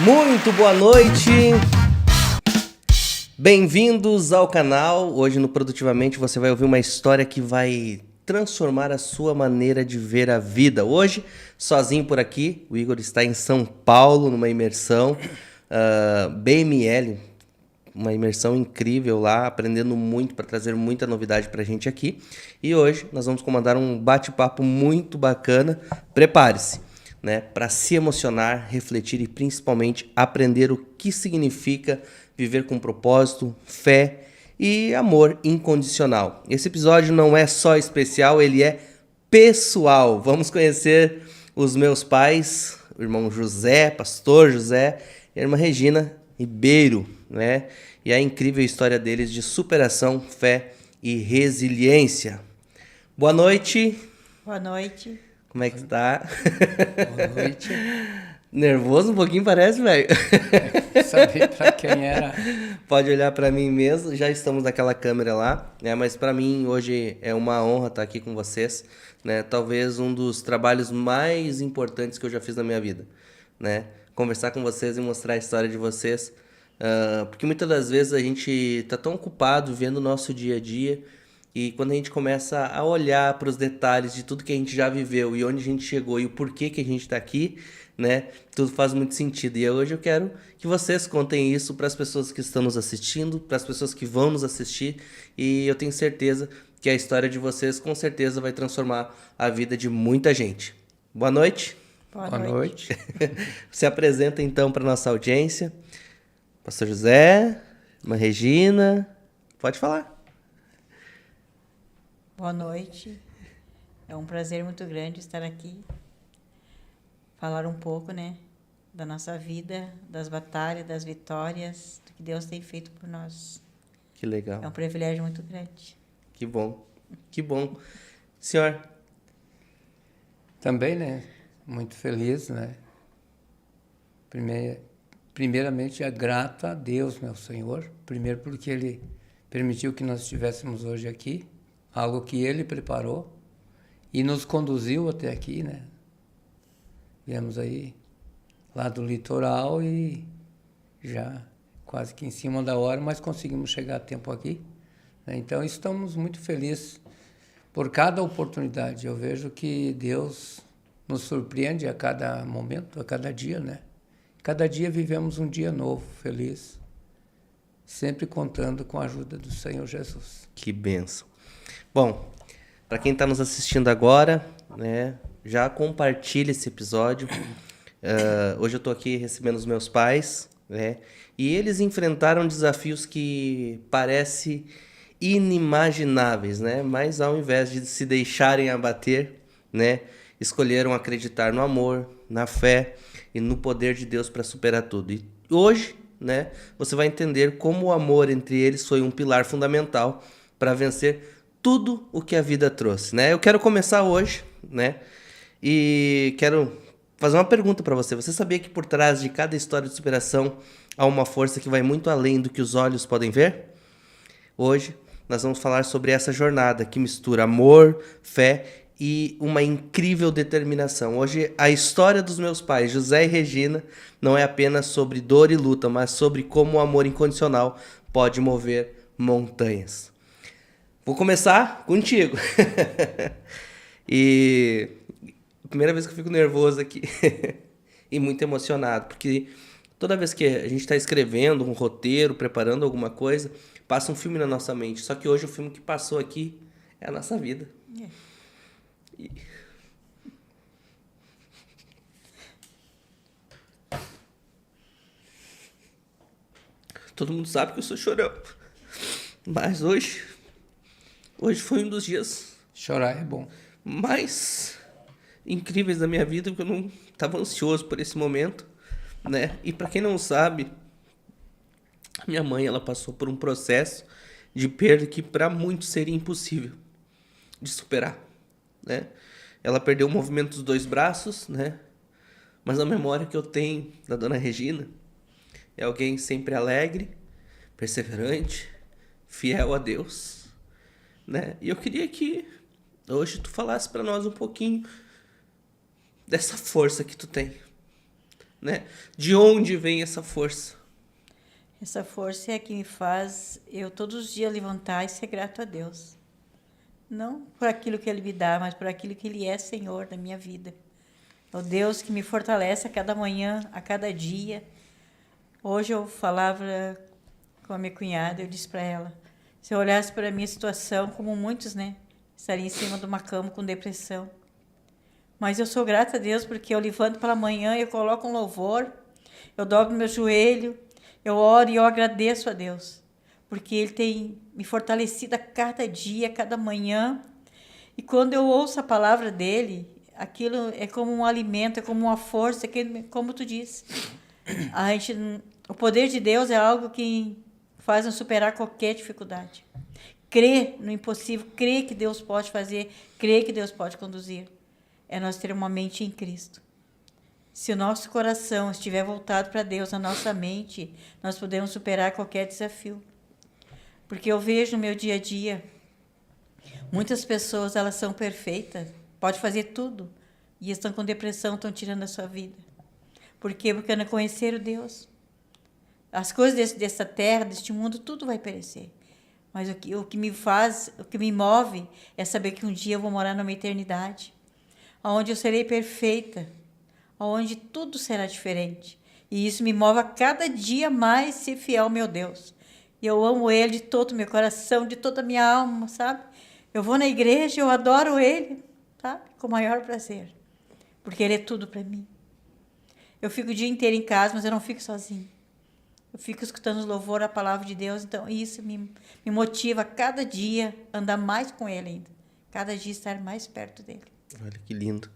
Muito boa noite, bem-vindos ao canal. Hoje no Produtivamente você vai ouvir uma história que vai transformar a sua maneira de ver a vida. Hoje, sozinho por aqui, o Igor está em São Paulo, numa imersão BML, uma imersão incrível lá, aprendendo muito para trazer muita novidade para a gente aqui. E hoje nós vamos comandar um bate-papo muito bacana. Prepare-se, né, para se emocionar, refletir e principalmente aprender o que significa viver com propósito, fé e amor incondicional. Esse episódio não é só especial, ele é pessoal. Vamos conhecer os meus pais, o irmão José, pastor José, e a irmã Regina Ribeiro, né? E a incrível história deles de superação, fé e resiliência. Boa noite. Boa noite. Como é que tá? Boa noite. Nervoso um pouquinho parece, velho. Saber pra quem era. Pode olhar pra mim mesmo. Já estamos naquela câmera lá, né? Mas pra mim hoje é uma honra estar aqui com vocês, né? Talvez um dos trabalhos mais importantes que eu já fiz na minha vida, né? Conversar com vocês e mostrar a história de vocês, porque muitas das vezes a gente tá tão ocupado vendo o nosso dia a dia. E quando a gente começa a olhar para os detalhes de tudo que a gente já viveu e onde a gente chegou e o porquê que a gente está aqui, né? Tudo faz muito sentido. E hoje eu quero que vocês contem isso para as pessoas que estão nos assistindo, para as pessoas que vão nos assistir. E eu tenho certeza que a história de vocês com certeza vai transformar a vida de muita gente. Boa noite. Boa noite. Se apresenta então para nossa audiência. Pastor José, irmã Regina, pode falar. Boa noite. É um prazer muito grande estar aqui. Falar um pouco, né, da nossa vida, das batalhas, das vitórias, do que Deus tem feito por nós. Que legal. É um privilégio muito grande. Que bom. Que bom. Senhor? Também, né? Muito feliz, né? Primeiramente, é grato a Deus, meu Senhor. Primeiro porque Ele permitiu que nós estivéssemos hoje aqui. Algo que Ele preparou e nos conduziu até aqui, né? Viemos aí lá do litoral e já quase que em cima da hora, mas conseguimos chegar a tempo aqui, né? Então estamos muito felizes por cada oportunidade. Eu vejo que Deus nos surpreende a cada momento, a cada dia, né? Cada dia vivemos um dia novo, feliz, sempre contando com a ajuda do Senhor Jesus. Que bênção. Bom, para quem está nos assistindo agora, né, já compartilha esse episódio. Hoje eu estou aqui recebendo os meus pais, né, e eles enfrentaram desafios que parecem inimagináveis, né, mas ao invés de se deixarem abater, né, escolheram acreditar no amor, na fé e no poder de Deus para superar tudo. E hoje, né, você vai entender como o amor entre eles foi um pilar fundamental para vencer tudo o que a vida trouxe, né? Eu quero começar hoje, né? E quero fazer uma pergunta para você. Você sabia que por trás de cada história de superação há uma força que vai muito além do que os olhos podem ver? Hoje nós vamos falar sobre essa jornada que mistura amor, fé e uma incrível determinação. Hoje a história dos meus pais, José e Regina, não é apenas sobre dor e luta, mas sobre como o amor incondicional pode mover montanhas. Vou começar contigo. E primeira vez que eu fico nervoso aqui e muito emocionado, porque toda vez que a gente está escrevendo um roteiro, preparando alguma coisa, passa um filme na nossa mente. Só que hoje o filme que passou aqui é a nossa vida. É. E... Todo mundo sabe que eu sou chorão. Mas hoje foi um dos dias Chorar é bom. mais incríveis da minha vida, porque eu não estava ansioso por esse momento, né? E para quem não sabe, minha mãe, ela passou por um processo de perda que para muitos seria impossível de superar, né? Ela perdeu o movimento dos 2 braços, né? Mas a memória que eu tenho da dona Regina é alguém sempre alegre, perseverante, fiel a Deus, né? E eu queria que hoje tu falasse para nós um pouquinho dessa força que tu tem, né? De onde vem essa força? Essa força é a que me faz eu todos os dias levantar e ser grato a Deus. Não por aquilo que Ele me dá, mas por aquilo que Ele é Senhor da minha vida. É o Deus que me fortalece a cada manhã, a cada dia. Hoje eu falava com a minha cunhada, eu disse para ela, se eu olhasse para a minha situação, como muitos, né, estaria em cima de uma cama com depressão. Mas eu sou grata a Deus porque eu levanto pela manhã, eu coloco um louvor, eu dobro meu joelho, eu oro e eu agradeço a Deus, porque Ele tem me fortalecido a cada dia, a cada manhã. E quando eu ouço a palavra dEle, aquilo é como um alimento, é como uma força, como tu disse. O poder de Deus é algo que faz nos superar qualquer dificuldade. Crer no impossível, crer que Deus pode fazer, crer que Deus pode conduzir. É nós ter uma mente em Cristo. Se o nosso coração estiver voltado para Deus, na nossa mente, nós podemos superar qualquer desafio. Porque eu vejo no meu dia a dia, muitas pessoas, elas são perfeitas, podem fazer tudo, e estão com depressão, estão tirando a sua vida. Por quê? Porque não conheceram Deus. As coisas dessa terra, deste mundo, tudo vai perecer. Mas o que me faz, o que me move, é saber que um dia eu vou morar numa eternidade, onde eu serei perfeita, onde tudo será diferente. E isso me move a cada dia mais ser fiel ao meu Deus. E eu amo Ele de todo o meu coração, de toda a minha alma, sabe? Eu vou na igreja, eu adoro Ele, sabe? Com o maior prazer. Porque Ele é tudo para mim. Eu fico o dia inteiro em casa, mas eu não fico sozinha. Eu fico escutando os louvores, a palavra de Deus. Então, isso me motiva a cada dia andar mais com Ele ainda. Cada dia estar mais perto dEle. Olha que lindo.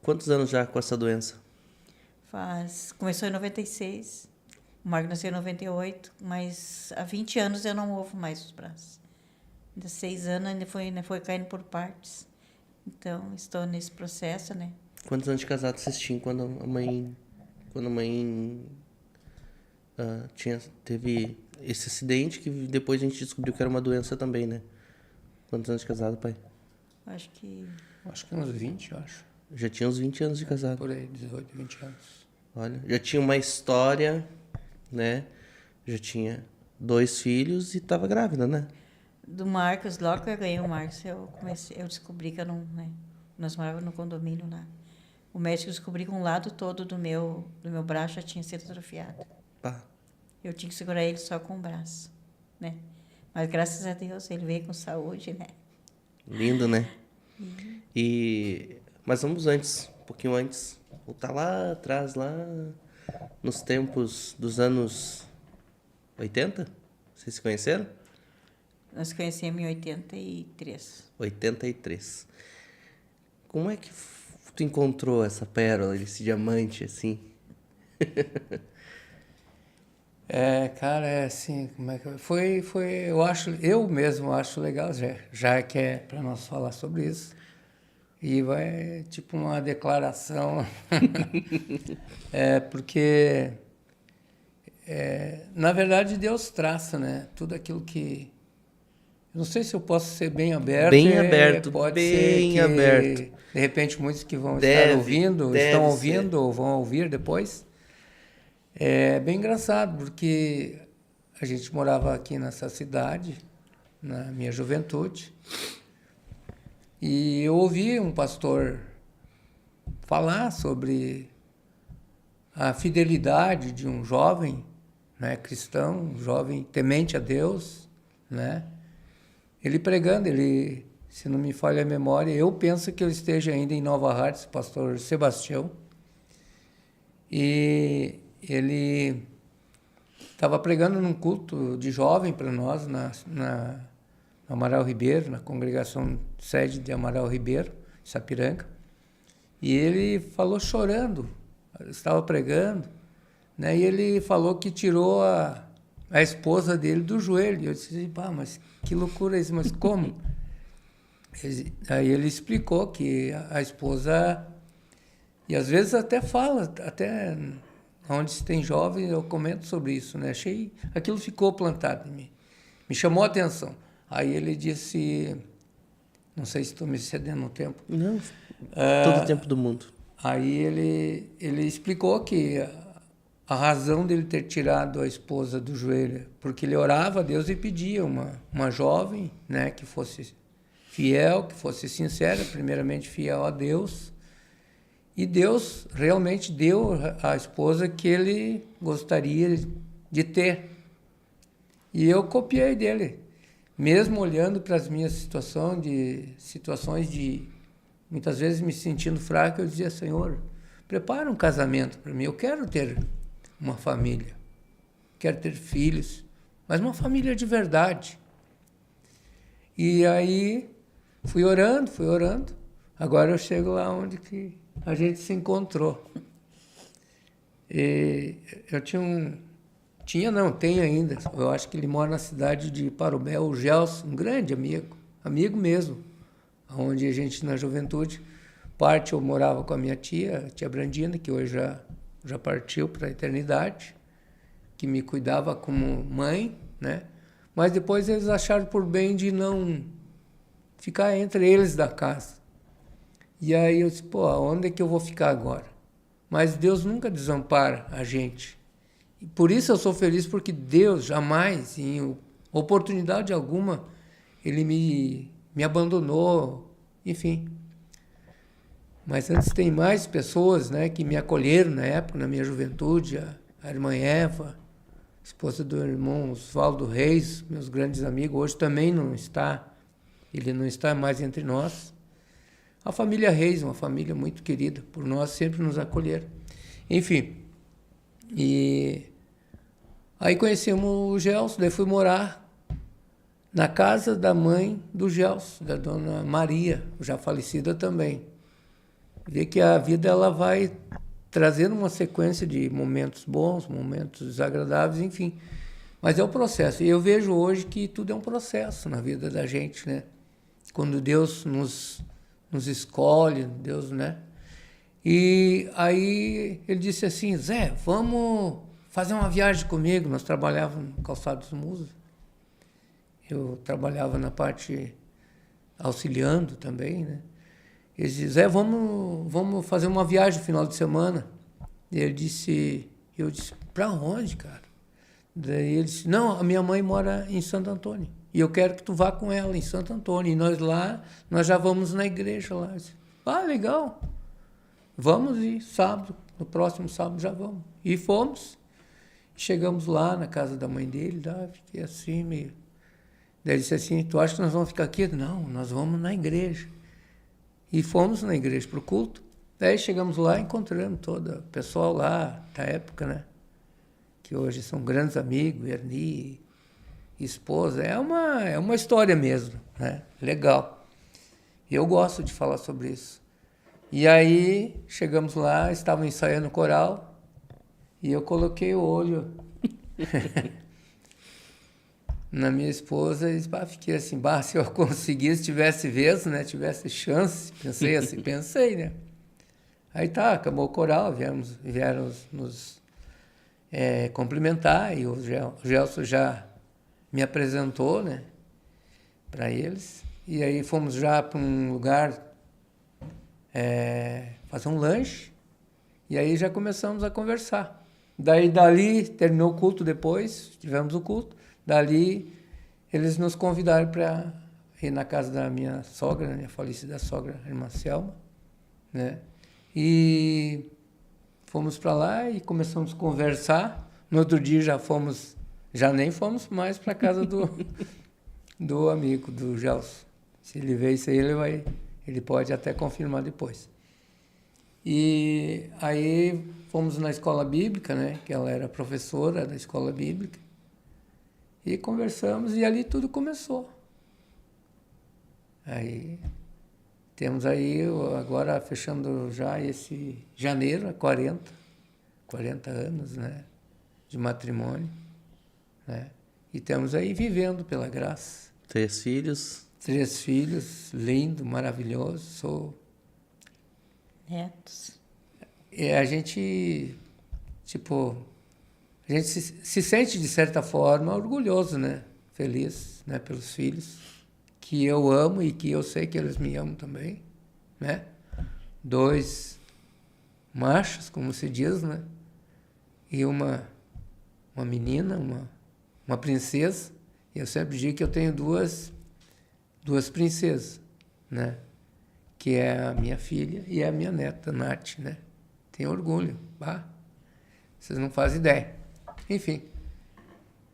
Quantos anos já com essa doença? Começou em 96. O Marco nasceu em 98. Mas há 20 anos eu não movo mais os braços. Ainda 6 anos ainda foi caindo por partes. Então, estou nesse processo, né? Quantos anos de casado vocês tinham quando a mãe teve esse acidente que depois a gente descobriu que era uma doença também, né? Quantos anos de casado, pai? Acho que uns 20, eu acho. Já tinha uns 20 anos de casado. Por aí, 18, 20 anos. Olha, já tinha uma história, né? Já tinha 2 filhos e estava grávida, né? do Marcos, logo que eu ganhei o Marcos, eu descobri que eu não, né? Nós morávamos no condomínio lá. O médico descobriu que um lado todo do meu braço já tinha sido atrofiado. Pá. Eu tinha que segurar ele só com o braço, né? Mas graças a Deus ele veio com saúde, né? Lindo, né? Mas vamos antes, um pouquinho antes. Voltar lá atrás, lá nos tempos dos anos 80? Vocês se conheceram? Nós conhecemos em 83. 83. Como é que tu encontrou essa pérola, esse diamante, assim? Cara, é assim, como é que foi, eu mesmo acho legal, já que é para nós falar sobre isso. E vai tipo uma declaração, porque na verdade Deus traça, né? Tudo aquilo que, não sei se eu posso ser bem aberto. Bem aberto, pode bem ser que, aberto. De repente muitos que vão estar ouvindo, estão ouvindo ou vão ouvir depois. É bem engraçado, porque a gente morava aqui nessa cidade, na minha juventude, e eu ouvi um pastor falar sobre a fidelidade de um jovem, né, cristão, um jovem temente a Deus, né, ele pregando, ele, se não me falha a memória, eu penso que ele esteja ainda em Nova Hartz, pastor Sebastião, e ele estava pregando num culto de jovem para nós, na Amaral Ribeiro, na congregação sede de Amaral Ribeiro, Sapiranga, e ele falou chorando, estava pregando, né, e ele falou que tirou a esposa dele do joelho. Eu disse, pá, mas que loucura isso, mas como? Aí ele explicou que a esposa, e às vezes até fala, até onde se tem jovem, eu comento sobre isso, né? Aquilo ficou plantado em mim, me chamou a atenção. Aí ele disse, não sei se estou me cedendo no tempo. Não, todo o tempo do mundo. Aí ele explicou que a razão dele ter tirado a esposa do joelho, porque ele orava a Deus e pedia uma jovem, né, que fosse fiel, que fosse sincera, primeiramente fiel a Deus. E Deus realmente deu a esposa que ele gostaria de ter. E eu copiei dele. Mesmo olhando para as minhas situações de muitas vezes me sentindo fraco, eu dizia, Senhor, prepara um casamento para mim, eu quero ter uma família, quero ter filhos, mas uma família de verdade. E aí fui orando, agora eu chego lá onde que a gente se encontrou. E eu tenho ainda, eu acho que ele mora na cidade de Parobé, o Gelson, um grande amigo mesmo, onde a gente na juventude, parte eu morava com a minha tia Brandina, que hoje já partiu para a eternidade, que me cuidava como mãe, né? Mas depois eles acharam por bem de não ficar entre eles da casa. E aí eu disse, pô, onde é que eu vou ficar agora? Mas Deus nunca desampara a gente. E por isso eu sou feliz, porque Deus jamais, em oportunidade alguma, Ele me abandonou, enfim. Mas antes tem mais pessoas, né, que me acolheram na época, na minha juventude, a irmã Eva, esposa do irmão Oswaldo Reis, meus grandes amigos, hoje também ele não está mais entre nós. A família Reis, uma família muito querida por nós, sempre nos acolheram. Enfim, e aí conhecemos o Gelson, daí fui morar na casa da mãe do Gelson, da dona Maria, já falecida também. Vê que a vida ela vai trazendo uma sequência de momentos bons, momentos desagradáveis, enfim. Mas é o processo. E eu vejo hoje que tudo é um processo na vida da gente, né? Quando Deus nos escolhe, Deus, né? E aí ele disse assim, Zé, vamos fazer uma viagem comigo. Nós trabalhávamos no Calçado dos Musos. Eu trabalhava na parte auxiliando também, né? Ele disse, Zé, vamos fazer uma viagem no final de semana. E eu disse, para onde, cara? Daí ele disse, não, a minha mãe mora em Santo Antônio. E eu quero que tu vá com ela em Santo Antônio. E nós já vamos na igreja lá. Eu disse, legal. Vamos e no próximo sábado já vamos. E fomos. Chegamos lá na casa da mãe dele, fiquei assim meio... Daí ele disse assim, tu acha que nós vamos ficar aqui? Não, nós vamos na igreja. E fomos na igreja para o culto. Daí chegamos lá e encontramos todo o pessoal lá da época, né? Que hoje são grandes amigos, Erni, esposa. É uma história mesmo, né? Legal. E eu gosto de falar sobre isso. E aí chegamos lá, estavam ensaiando o coral e eu coloquei o olho na minha esposa e fiquei assim, se eu conseguisse, tivesse vez, né, tivesse chance, pensei, né? Aí acabou o coral, vieram nos cumprimentar e o Gelson já me apresentou, né, para eles. E aí fomos já para um lugar fazer um lanche e aí já começamos a conversar. Dali, terminou o culto depois, tivemos o culto. Dali, eles nos convidaram para ir na casa da minha sogra, minha falecida sogra, a irmã Selma, né? E fomos para lá e começamos a conversar. No outro dia já nem fomos mais para a casa do amigo, do Gelson. Se ele vê isso aí, ele pode até confirmar depois. E aí fomos na escola bíblica, né? Que ela era professora da escola bíblica. E conversamos e ali tudo começou. Aí temos aí, agora fechando já esse janeiro, 40 anos, né? De matrimônio, né? E estamos aí vivendo pela graça. 3 filhos. 3 filhos, lindo, maravilhoso. Sou... Netos. A gente, tipo, a gente se sente, de certa forma, orgulhoso, né? Feliz, né? Pelos filhos, que eu amo e que eu sei que eles me amam também, né? 2 machos, como se diz, né? E uma menina, uma princesa. E eu sempre digo que eu tenho duas princesas, né? Que é a minha filha e a minha neta, Nath, né? Tenho orgulho, bah? Vocês não fazem ideia. Enfim.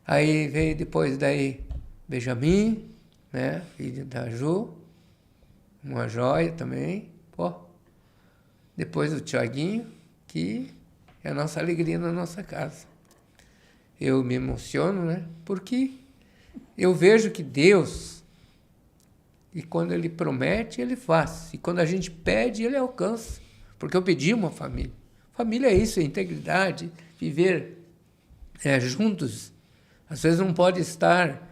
Aí veio depois daí Benjamin, né? Filho da Ju, uma joia também, pô. Depois o Tiaguinho, que é a nossa alegria na nossa casa. Eu me emociono, né? Porque eu vejo que Deus, e quando Ele promete, Ele faz. E quando a gente pede, Ele alcança. Porque eu pedi uma família. Família é isso, é integridade, viver juntos. Às vezes não pode estar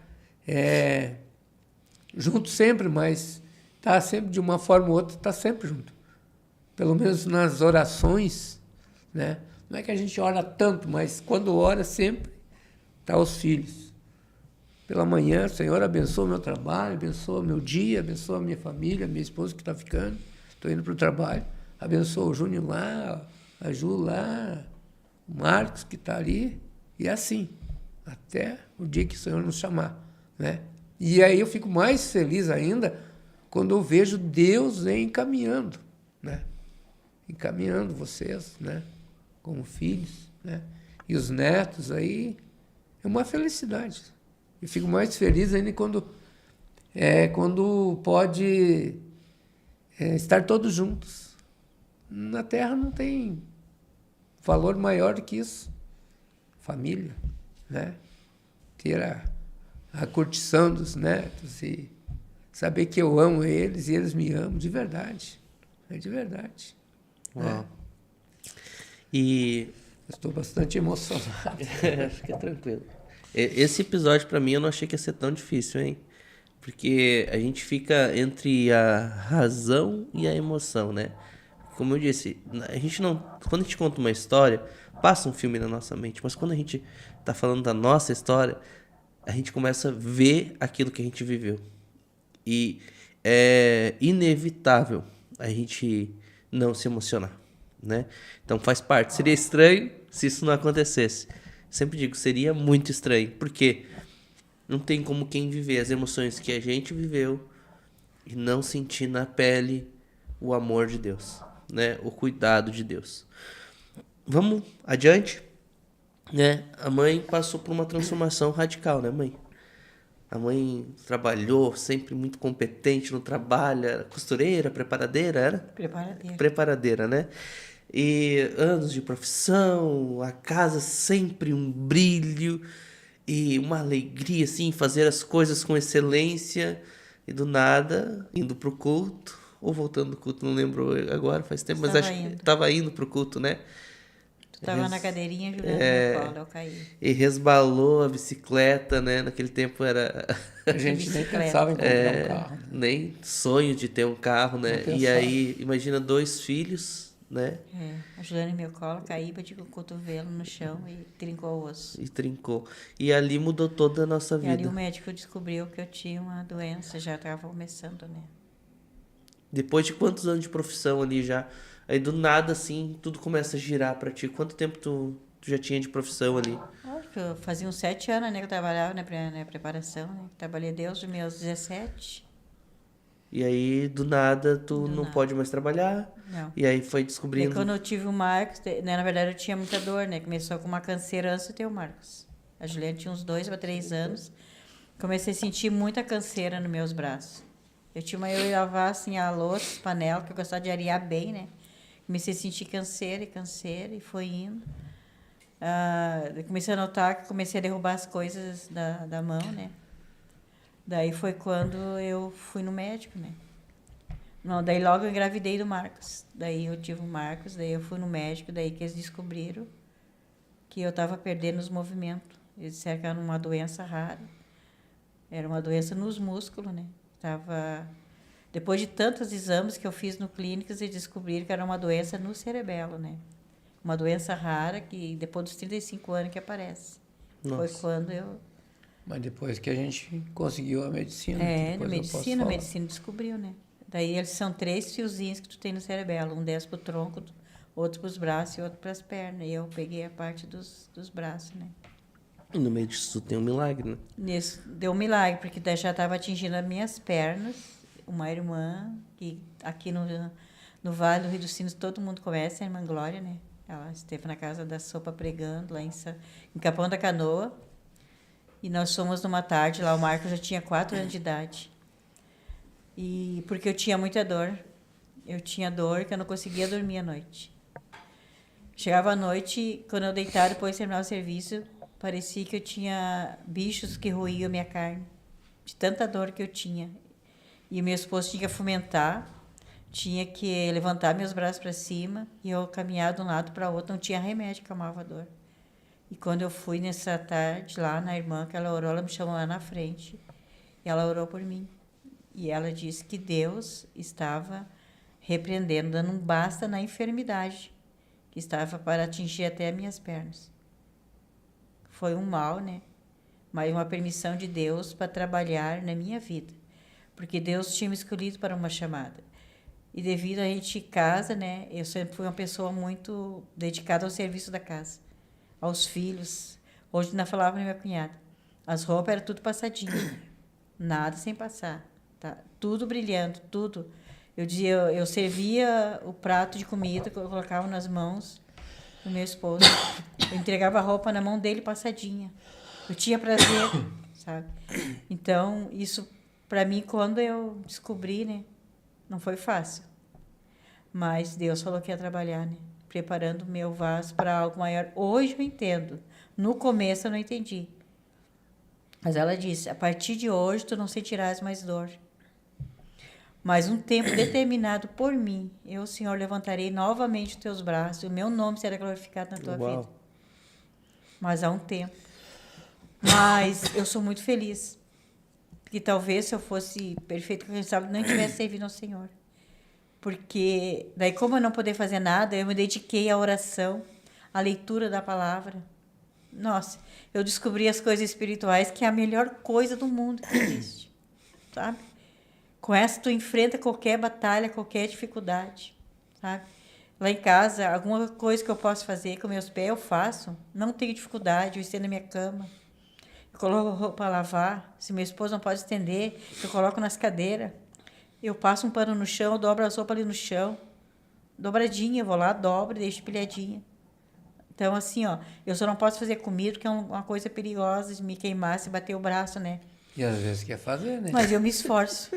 junto sempre, mas está sempre de uma forma ou outra, está sempre junto. Pelo menos nas orações, né? Não é que a gente ora tanto, mas quando ora sempre, está os filhos. Pela manhã, Senhor, abençoa o meu trabalho, abençoa o meu dia, abençoa a minha família, minha esposa que está ficando, estou indo para o trabalho, abençoa o Júnior lá, a Ju lá, o Marcos que está ali, e assim, até o dia que o Senhor nos chamar, né? E aí eu fico mais feliz ainda quando eu vejo Deus encaminhando, né? Encaminhando vocês, né? Como filhos, né? E os netos aí, é uma felicidade. Eu fico mais feliz ainda quando pode estar todos juntos. Na Terra não tem valor maior do que isso. Família, né? Ter a curtição dos netos e saber que eu amo eles e eles me amam de verdade. É de verdade. Uau. Né? E Estou bastante emocionado. fica tranquilo. Esse episódio, pra mim, eu não achei que ia ser tão difícil, hein? Porque a gente fica entre a razão e a emoção, né? Como eu disse, a gente não... Quando a gente conta uma história, passa um filme na nossa mente. Mas quando a gente tá falando da nossa história, a gente começa a ver aquilo que a gente viveu. E é inevitável a gente não se emocionar, né? Então faz parte. Seria estranho se isso não acontecesse. Sempre digo, seria muito estranho, porque não tem como quem viver as emoções que a gente viveu e não sentir na pele o amor de Deus, né? O cuidado de Deus. Vamos adiante, né? A mãe passou por uma transformação radical, né, mãe? A mãe trabalhou, sempre muito competente no trabalho, era costureira, preparadeira, era? Preparadeira. Preparadeira, né? E anos de profissão, a casa sempre um brilho e uma alegria, assim, fazer as coisas com excelência. E do nada, indo pro culto, ou voltando do culto, não lembro agora, faz tempo, mas acho que estava indo pro culto, né? Tu estava na cadeirinha jogando no colo, eu caí. E resbalou a bicicleta, né? Naquele tempo era... A gente nem pensava em comprar um carro. Né? Nem sonho de ter um carro, né? E aí, imagina 2 filhos, né? Ajudando em meu colo, caí, bati com o cotovelo no chão e trincou o osso. E trincou. E ali mudou toda a nossa vida. E ali o médico descobriu que eu tinha uma doença, já estava começando, né? Depois de quantos anos de profissão ali já? Aí do nada, assim, tudo começa a girar pra ti. Quanto tempo tu já tinha de profissão ali? Acho que eu fazia uns 7 anos, né, que eu trabalhava na preparação, né? Trabalhei desde os meus 17. E aí, do nada, tu não pode mais trabalhar. Não. E aí foi descobrindo... E quando eu tive o Marcos, né, na verdade eu tinha muita dor, né? Começou com uma canseira antes de ter o Marcos. A Juliana tinha uns 2 para 3 anos. comecei a sentir muita canseira nos meus braços. Eu ia lavar assim a louça, panela, que eu gostava de arear bem, né? Comecei a sentir canseira e foi indo. Comecei a notar que comecei a derrubar as coisas da mão, né? Daí foi quando eu fui no médico, né? Não, daí logo eu engravidei do Marcos. Daí eu tive o Marcos, daí eu fui no médico, daí que eles descobriram que eu estava perdendo os movimentos. Eles disseram que era uma doença rara. Era uma doença nos músculos, né? Depois de tantos exames que eu fiz no clínicas, eles descobriram que era uma doença no cerebelo, né? Uma doença rara que depois dos 35 anos que aparece. Nossa. Foi quando eu... Mas depois que a gente conseguiu a medicina. Na medicina, a medicina descobriu, né? Daí eles são 3 fiozinhos que tu tem no cerebelo. Um desce pro tronco, outro pros braços e outro pras pernas. E eu peguei a parte dos braços, né? E no meio disso tem um milagre, né? Nisso deu um milagre, porque daí já estava atingindo as minhas pernas. Uma irmã, que aqui no Vale do Rio dos Sinos todo mundo conhece, a irmã Glória, né? Ela esteve na Casa da Sopa pregando, lá em Capão da Canoa. E nós fomos numa tarde, lá o Marcos já tinha 4 anos de idade. E porque eu tinha muita dor. Eu tinha dor que eu não conseguia dormir à noite. Chegava à noite, quando eu deitava, depois de terminar o serviço, parecia que eu tinha bichos que roíam a minha carne, de tanta dor que eu tinha. E o meu esposo tinha que fomentar, tinha que levantar meus braços para cima, e eu caminhar de um lado para o outro, não tinha remédio que acalmava a dor. E quando eu fui nessa tarde, lá na irmã, que ela orou, ela me chamou lá na frente, e ela orou por mim. E ela disse que Deus estava repreendendo, dando um basta na enfermidade, que estava para atingir até as minhas pernas. Foi um mal, né? Mas uma permissão de Deus para trabalhar na minha vida. Porque Deus tinha me escolhido para uma chamada. E devido a gente casa, né? Eu sempre fui uma pessoa muito dedicada ao serviço da casa, aos filhos. Hoje ainda falava com minha cunhada. As roupas eram tudo passadinho. Nada sem passar. Tá? Tudo brilhando, tudo. Eu dizia, eu servia o prato de comida que eu colocava nas mãos do meu esposo. Eu entregava a roupa na mão dele passadinha. Eu tinha prazer, sabe? Então, isso, para mim, quando eu descobri, né? Não foi fácil. Mas Deus falou que ia trabalhar, né? Preparando o meu vaso para algo maior. Hoje eu entendo. No começo eu não entendi. Mas ela disse, a partir de hoje tu não sentirás mais dor. Mas um tempo determinado por mim, eu, Senhor, levantarei novamente os teus braços, e o meu nome será glorificado na tua vida. Mas há um tempo. Mas eu sou muito feliz. Porque talvez se eu fosse perfeito, quem sabe, não tivesse servido ao Senhor. Porque daí, como eu não poder fazer nada, eu me dediquei à oração, à leitura da palavra. Nossa, eu descobri as coisas espirituais, que é a melhor coisa do mundo que existe. Sabe? Com essa tu enfrenta qualquer batalha, qualquer dificuldade, sabe? Lá em casa, alguma coisa que eu posso fazer com meus pés, eu faço. Não tenho dificuldade, eu estendo na minha cama. Eu coloco roupa para lavar. Se meu esposo não pode estender, eu coloco nas cadeiras. Eu passo um pano no chão, dobro a roupa ali no chão. Dobradinha, eu vou lá, dobro e deixo pilhadinha. Então, assim, ó, eu só não posso fazer comida, porque é uma coisa perigosa de me queimar se bater o braço, né? E às vezes quer fazer, né? Mas eu me esforço,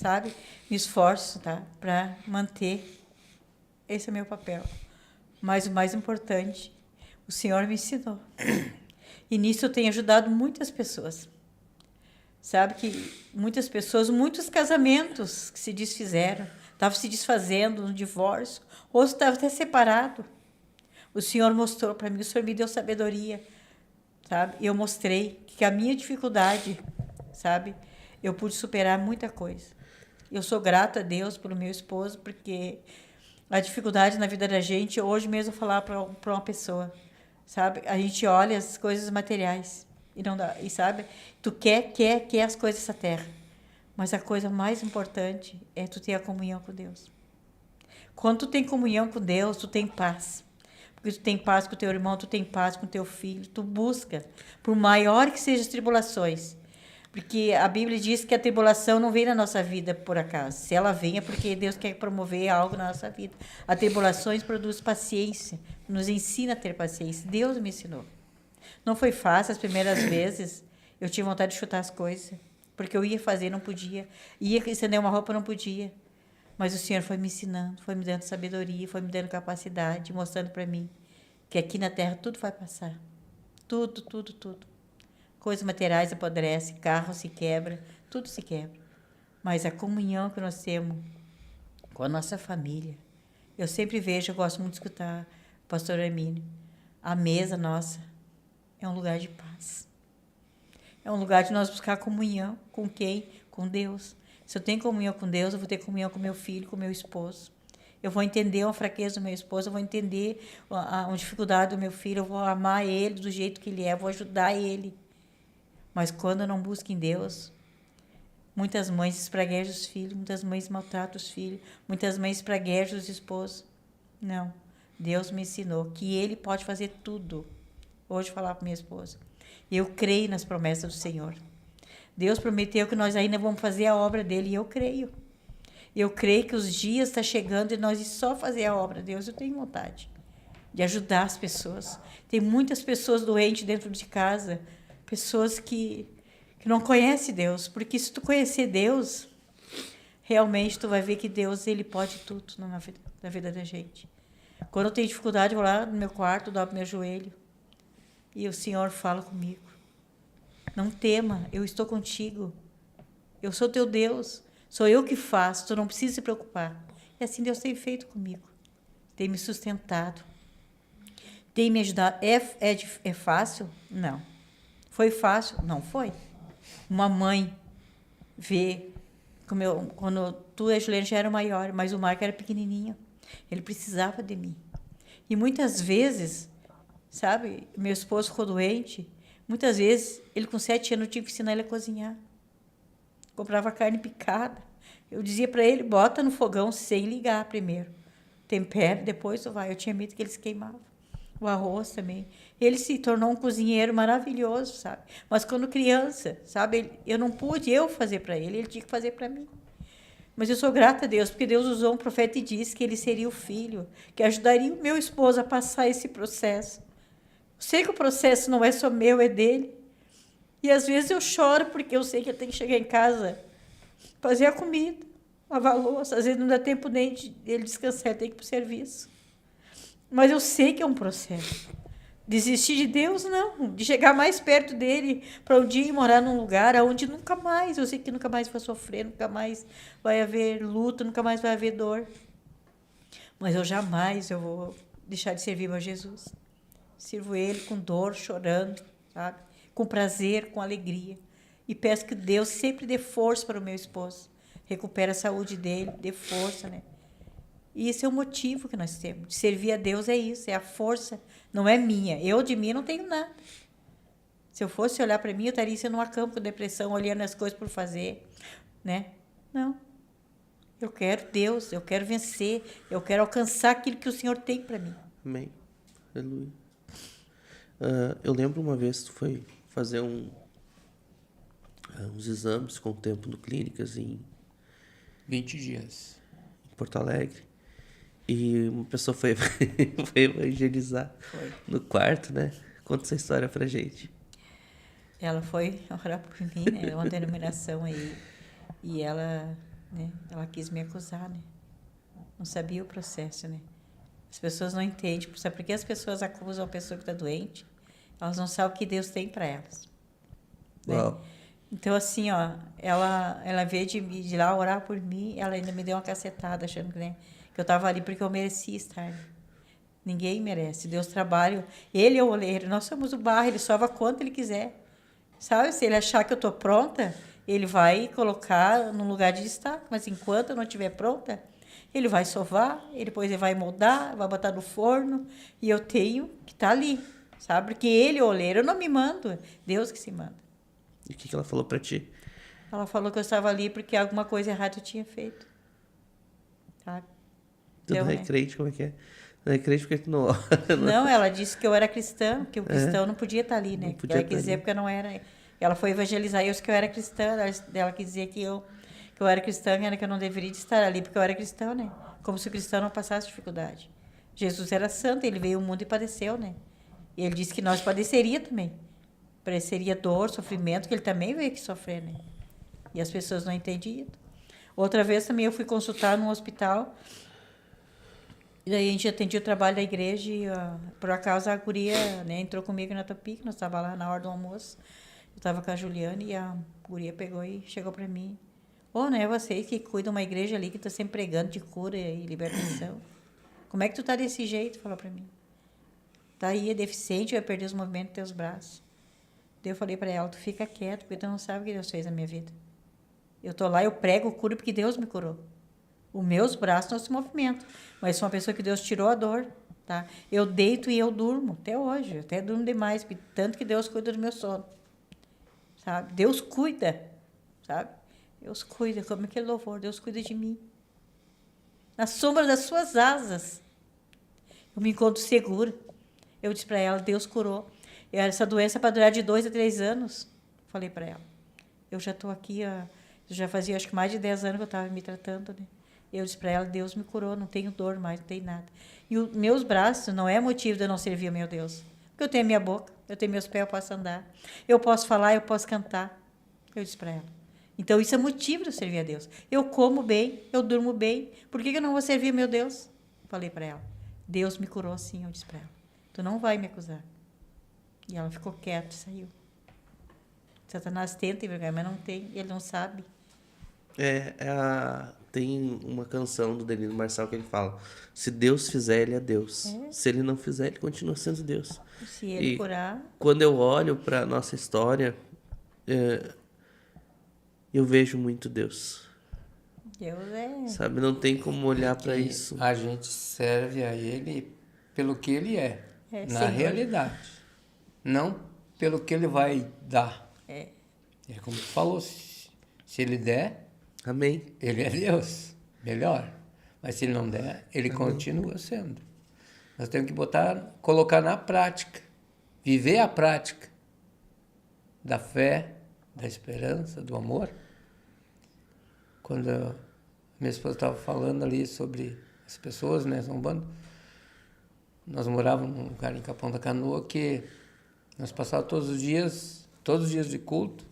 sabe? Me esforço, tá? Para manter. Esse é meu papel. Mas o mais importante, o Senhor me ensinou. E nisso eu tenho ajudado muitas pessoas. Sabe que muitas pessoas, muitos casamentos que se desfizeram, estavam se desfazendo no divórcio, ou estavam até separados. O Senhor mostrou para mim, o Senhor me deu sabedoria, sabe? E eu mostrei que a minha dificuldade, sabe? Eu pude superar muita coisa. Eu sou grata a Deus pelo meu esposo, porque a dificuldade na vida da gente, hoje mesmo falar para uma pessoa, sabe? A gente olha as coisas materiais e não dá, e sabe? Tu quer as coisas dessa terra, mas a coisa mais importante é tu ter a comunhão com Deus. Quando tu tem comunhão com Deus, tu tem paz. Porque tu tem paz com o teu irmão, tu tem paz com o teu filho, tu busca, por maior que sejam as tribulações. Porque a Bíblia diz que a tribulação não vem na nossa vida por acaso. Se ela vem é porque Deus quer promover algo na nossa vida. As tribulações produzem paciência, nos ensina a ter paciência. Deus me ensinou. Não foi fácil as primeiras vezes. Eu tinha vontade de chutar as coisas, porque eu ia fazer, não podia. Ia estender uma roupa, não podia. Mas o Senhor foi me ensinando, foi me dando sabedoria, foi me dando capacidade, mostrando para mim que aqui na terra tudo vai passar. Tudo, tudo, tudo. Coisas materiais apodrecem, carro se quebra, tudo se quebra. Mas a comunhão que nós temos com a nossa família, eu sempre vejo, eu gosto muito de escutar o pastor Hermínio, a mesa nossa é um lugar de paz. É um lugar de nós buscar comunhão. Com quem? Com Deus. Se eu tenho comunhão com Deus, eu vou ter comunhão com meu filho, com meu esposo. Eu vou entender a fraqueza do meu esposo, eu vou entender a dificuldade do meu filho, eu vou amar ele do jeito que ele é, eu vou ajudar ele. Mas quando eu não busco em Deus, muitas mães espraguejam os filhos, muitas mães maltratam os filhos, muitas mães espraguejam os esposos. Não. Deus me ensinou que Ele pode fazer tudo. Hoje falar com minha esposa. Eu creio nas promessas do Senhor. Deus prometeu que nós ainda vamos fazer a obra dele e eu creio. Eu creio que os dias estão chegando e nós só fazer a obra. Deus, eu tenho vontade de ajudar as pessoas. Tem muitas pessoas doentes dentro de casa, pessoas que não conhecem Deus. Porque se tu conhecer Deus, realmente tu vai ver que Deus, Ele pode tudo na vida da gente. Quando eu tenho dificuldade, eu vou lá no meu quarto, dobro meu joelho e o Senhor fala comigo. Não tema, eu estou contigo. Eu sou teu Deus. Sou eu que faço, tu não precisa se preocupar. E assim Deus tem feito comigo. Tem me sustentado. Tem me ajudado. É fácil? Não. Foi fácil? Não foi. Uma mãe vê, quando tu e a Juliana já eram maior, mas o Marco era pequenininho. Ele precisava de mim. E muitas vezes, sabe, meu esposo ficou doente. Muitas vezes, ele com 7 anos, eu tive que ensinar ele a cozinhar. Comprava carne picada. Eu dizia para ele, bota no fogão sem ligar primeiro. Tempera, depois tu vai. Eu tinha medo que ele se queimava. O arroz também. Ele se tornou um cozinheiro maravilhoso, sabe? Mas quando criança, sabe, eu não pude fazer para ele, ele tinha que fazer para mim. Mas eu sou grata a Deus, porque Deus usou um profeta e disse que ele seria o filho, que ajudaria o meu esposo a passar esse processo. Eu sei que o processo não é só meu, é dele. E às vezes eu choro porque eu sei que ele tem que chegar em casa, fazer a comida, lavar a louça. Às vezes não dá tempo nem de ele descansar, ele tem que ir para o serviço. Mas eu sei que é um processo. Desistir de Deus, não. De chegar mais perto dele, para um dia morar num lugar onde nunca mais, eu sei que nunca mais vai sofrer, nunca mais vai haver luta, nunca mais vai haver dor. Mas eu vou deixar de servir a Jesus. Sirvo ele com dor, chorando, sabe? Com prazer, com alegria. E peço que Deus sempre dê força para o meu esposo. Recupere a saúde dele, dê força, né? E esse é o motivo que nós temos. De servir a Deus é isso, é a força. Não é minha. Eu de mim não tenho nada. Se eu fosse olhar para mim, eu estaria sendo uma cama com depressão, olhando as coisas por fazer, né? Não. Eu quero Deus, eu quero vencer, eu quero alcançar aquilo que o Senhor tem para mim. Amém. Aleluia. Eu lembro uma vez que tu foi fazer uns exames com o tempo no Clínicas em 20 dias. Porto Alegre. E uma pessoa foi evangelizar no quarto, né? Conta essa história pra gente. Ela foi orar por mim, né? Uma denominação aí. E ela, né? Ela quis me acusar, né? Não sabia o processo, né? As pessoas não entendem. Sabe por que as pessoas acusam a pessoa que está doente? Elas não sabem o que Deus tem para elas. Né? Uau. Então, assim, ó, ela veio de lá orar por mim, ela ainda me deu uma cacetada, achando que, né, que eu estava ali porque eu merecia estar. Ninguém merece. Deus trabalha. Ele é o oleiro, nós somos o barro, ele sova quanto ele quiser. Sabe? Se ele achar que eu estou pronta, ele vai colocar num lugar de destaque. Mas enquanto eu não estiver pronta, ele vai sovar, depois ele vai moldar, vai botar no forno, e eu tenho que estar ali. Sabe? Porque ele é o oleiro, eu não me mando, Deus que se manda. E o que ela falou pra ti? Ela falou que eu estava ali porque alguma coisa errada eu tinha feito. Sabe? Tu não é crente, como é que é? Não é crente porque tu não... Não, ela disse que eu era cristã, que o cristão não podia estar ali, né? Ela quis dizer porque eu não era... Ela foi evangelizar e eu disse que eu era cristã. Ela quis dizer que eu era cristã e era que eu não deveria estar ali porque eu era cristã, né? Como se o cristão não passasse dificuldade. Jesus era santo, ele veio ao mundo e padeceu, né? E ele disse que nós padeceria também. Pareceria dor, sofrimento, que ele também veio aqui sofrer, né? E as pessoas não entendiam. Outra vez também eu fui consultar num hospital. E daí a gente atendia o trabalho da igreja e, por acaso, a guria, né, entrou comigo na Topic, nós estávamos lá na hora do almoço. Eu estava com a Juliana e a guria pegou e chegou para mim. Não é vocês que cuidam de uma igreja ali que está sempre pregando de cura e libertação. Como é que tu tá desse jeito? Falou para mim. Tá aí, é deficiente, vai perder os movimentos dos teus braços. Daí eu falei para ela, tu fica quieto, porque tu não sabe o que Deus fez na minha vida. Eu tô lá, eu prego, curo, porque Deus me curou. Os meus braços não se movimentam. Mas sou uma pessoa que Deus tirou a dor. Tá? Eu deito e eu durmo, até hoje. Eu até durmo demais, tanto que Deus cuida do meu sono. Sabe? Deus cuida. Sabe? Deus cuida, como aquele louvor. Deus cuida de mim. Na sombra das suas asas. Eu me encontro segura. Eu disse para ela, Deus curou. Essa doença é para durar de 2 a 3 anos. Falei para ela. Eu já estou aqui, já fazia acho que mais de 10 anos que eu estava me tratando, né? Eu disse para ela, Deus me curou, não tenho dor mais, não tenho nada. E os meus braços não é motivo de eu não servir ao meu Deus. Porque eu tenho a minha boca, eu tenho meus pés, eu posso andar. Eu posso falar, eu posso cantar. Eu disse para ela. Então, isso é motivo de eu servir a Deus. Eu como bem, eu durmo bem. Por que eu não vou servir ao meu Deus? Falei para ela. Deus me curou sim, eu disse para ela. Tu não vai me acusar. E ela ficou quieta e saiu. Satanás tenta envergonhar, mas não tem, ele não sabe. Tem uma canção do Danilo Marçal que ele fala: se Deus fizer, ele é Deus. Se ele não fizer, ele continua sendo Deus. Se ele curar. Quando eu olho para a nossa história, eu vejo muito Deus. Deus é. Sabe, não tem como olhar para isso. A gente serve a Ele pelo que Ele é na Senhor. realidade. Não pelo que Ele vai dar. É como tu falou, se Ele der, Amém. Ele é Deus, melhor. Mas se Ele não der, Ele continua sendo. Nós temos que colocar na prática, viver a prática da fé, da esperança, do amor. Quando a minha esposa estava falando ali sobre as pessoas, né, zombando, nós morávamos num lugar em Capão da Canoa que nós passávamos todos os dias de culto.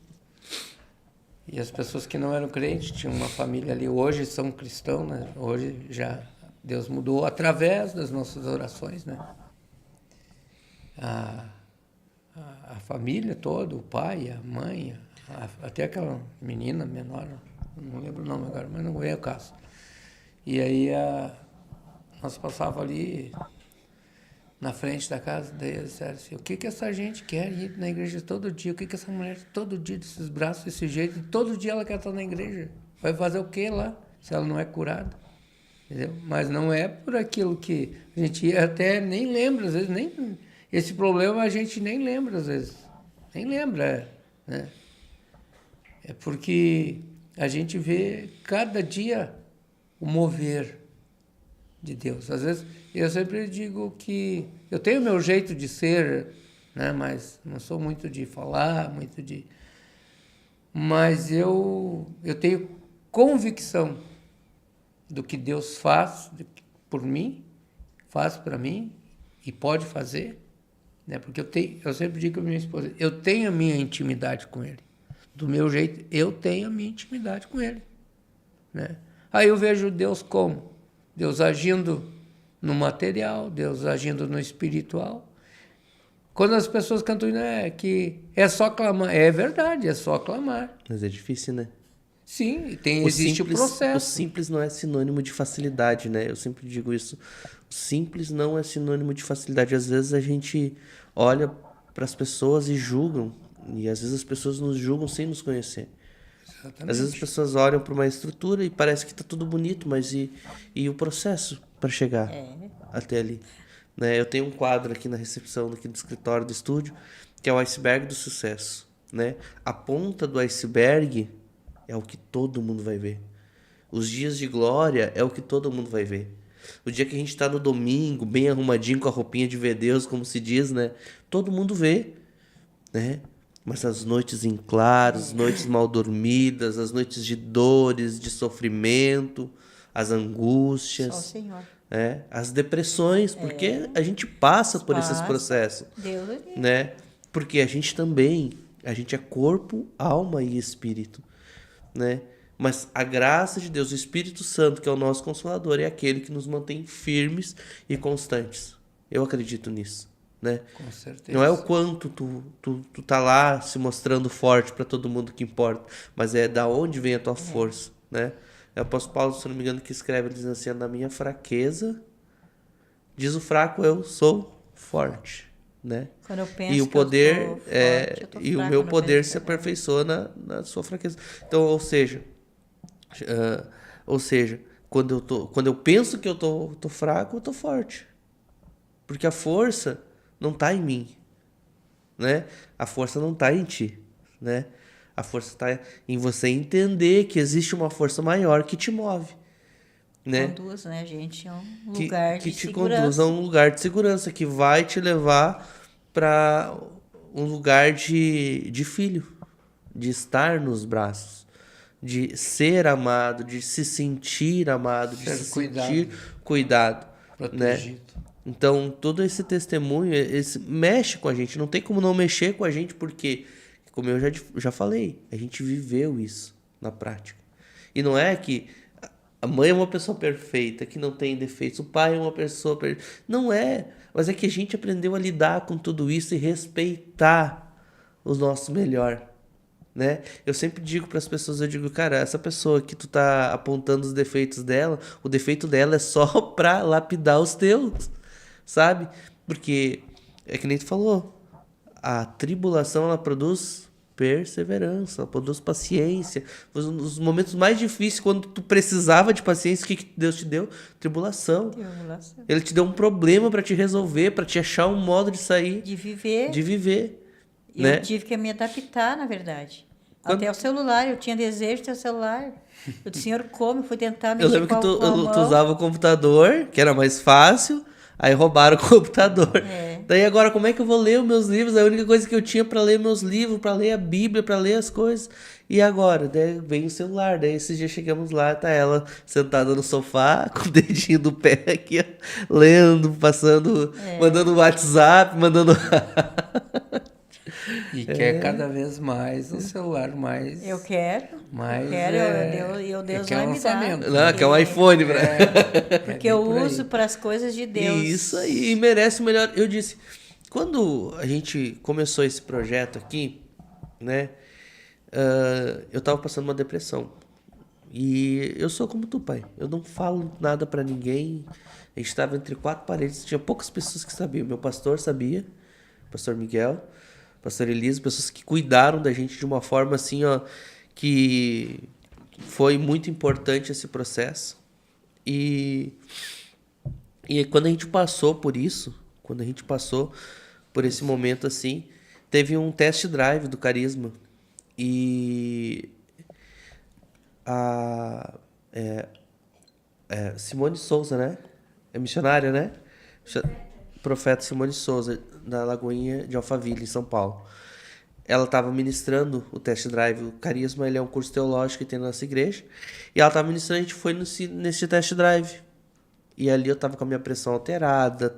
E as pessoas que não eram crentes, tinham uma família ali, hoje são cristãos, né? Hoje já Deus mudou através das nossas orações, né? A família toda, o pai, a mãe, até aquela menina menor, não lembro o nome agora, mas não é o caso. E aí nós passávamos ali na frente da casa, daí eles disseram assim, o que essa gente quer ir na igreja todo dia? O que essa mulher todo dia, desses braços, desse jeito, e todo dia ela quer estar na igreja? Vai fazer o que lá, se ela não é curada? Entendeu? Mas não é por aquilo que a gente até nem lembra, às vezes, nem esse problema a gente nem lembra, às vezes. Nem lembra, né? É porque a gente vê cada dia o mover de Deus. Às vezes, eu sempre digo que eu tenho o meu jeito de ser, né? Mas não sou muito de falar, mas eu tenho convicção do que Deus faz por mim, faz para mim e pode fazer, né? Porque eu sempre digo para minha esposa, eu tenho a minha intimidade com Ele. Do meu jeito, eu tenho a minha intimidade com Ele, né? Aí eu vejo Deus como? Deus agindo no material, Deus agindo no espiritual. Quando as pessoas cantam que é só clamar, é verdade, é só clamar. Mas é difícil, né? Sim, existe o processo. O simples não é sinônimo de facilidade, né? Eu sempre digo isso. O simples não é sinônimo de facilidade. Às vezes a gente olha para as pessoas e julgam. E às vezes as pessoas nos julgam sem nos conhecer. Exatamente. Às vezes as pessoas olham para uma estrutura e parece que está tudo bonito, mas e o processo para chegar até ali? Né? Eu tenho um quadro aqui na recepção, aqui do escritório do estúdio, que é o iceberg do sucesso. Né? A ponta do iceberg é o que todo mundo vai ver. Os dias de glória é o que todo mundo vai ver. O dia que a gente está no domingo, bem arrumadinho, com a roupinha de ver Deus, como se diz, né? Todo mundo vê, né? Mas as noites em claro, as noites mal dormidas, as noites de dores, de sofrimento, as angústias, Só o Senhor. As depressões, porque a gente passa por esses processos. Deus, né? Porque a gente é corpo, alma e espírito, né? Mas a graça de Deus, o Espírito Santo, que é o nosso Consolador, é aquele que nos mantém firmes e constantes. Eu acredito nisso, né? Com certeza. Não é o quanto tu tá lá se mostrando forte para todo mundo que importa, mas é da onde vem a tua força, né? É o apóstolo Paulo, se não me engano, que escreve, ele diz assim, na minha fraqueza, diz o fraco, eu sou forte, né? Quando eu penso E o poder que eu tô forte, eu tô e o fraca meu no poder peito se dela. aperfeiçoa na sua fraqueza. Então, ou seja, quando eu penso que eu tô fraco, eu tô forte. Porque a força não tá em mim, né? A força não tá em ti, né? A força tá em você entender que existe uma força maior que te move, né? Conduz, né, gente, a um que lugar que de te segurança. conduz a um lugar de segurança, que vai te levar para um lugar de filho, de estar nos braços, de ser amado, de se sentir amado, de Ser se cuidado. sentir cuidado, né? Protegido. Então, todo esse testemunho, mexe com a gente. Não tem como não mexer com a gente, porque, como eu já falei, a gente viveu isso na prática. E não é que a mãe é uma pessoa perfeita, que não tem defeitos, o pai é uma pessoa perfeita. Não é, mas é que a gente aprendeu a lidar com tudo isso e respeitar o nosso melhor, né? Eu sempre digo para as pessoas, eu digo, cara, essa pessoa que tu tá apontando os defeitos dela, o defeito dela é só pra lapidar os teus, sabe? Porque é que nem tu falou, a tribulação ela produz perseverança, ela produz paciência. Os momentos mais difíceis, quando tu precisava de paciência, o que Deus te deu? Tribulação. Tribulação. Ele te deu um problema para te resolver, para te achar um modo de sair, De viver. de viver, Eu né? tive que me adaptar, na verdade. Quando- Até o celular, eu tinha desejo de ter o celular. Eu disse, Senhor, como? Fui tentar Eu mexer lembro com que a, com a tu mão. usava o computador, que era mais fácil, aí roubaram o computador. É. Daí agora, como é que eu vou ler os meus livros? A única coisa que eu tinha pra ler meus livros, pra ler a Bíblia, pra ler as coisas. E agora? Daí vem o celular. Daí esses dias chegamos lá, tá ela sentada no sofá, com o dedinho do pé aqui, ó, lendo, passando, mandando WhatsApp, mandando... E quer cada vez mais o celular mais... Eu quero. mais Eu quero, Deus quer vai me dar. lançamento. Não, que é um iPhone, pra... Porque eu uso para as coisas de Deus. Isso aí, merece o melhor. Eu disse, quando a gente começou esse projeto aqui, né, eu tava passando uma depressão. E eu sou como tu, pai. Eu não falo nada pra ninguém. A gente tava entre quatro paredes, tinha poucas pessoas que sabiam. Meu pastor sabia, pastor Miguel, pastor Elisa, pessoas que cuidaram da gente de uma forma assim, ó, que foi muito importante esse processo. E quando a gente passou por isso, quando a gente passou por esse momento assim, teve um test drive do Carisma. E a Simone Souza, né? É missionária, né? Profeta Simone Souza, da Lagoinha de Alphaville, em São Paulo. Ela estava ministrando o test drive. O Carisma, ele é um curso teológico que tem na nossa igreja. E ela estava ministrando, a gente foi nesse test drive. E ali eu tava com a minha pressão alterada,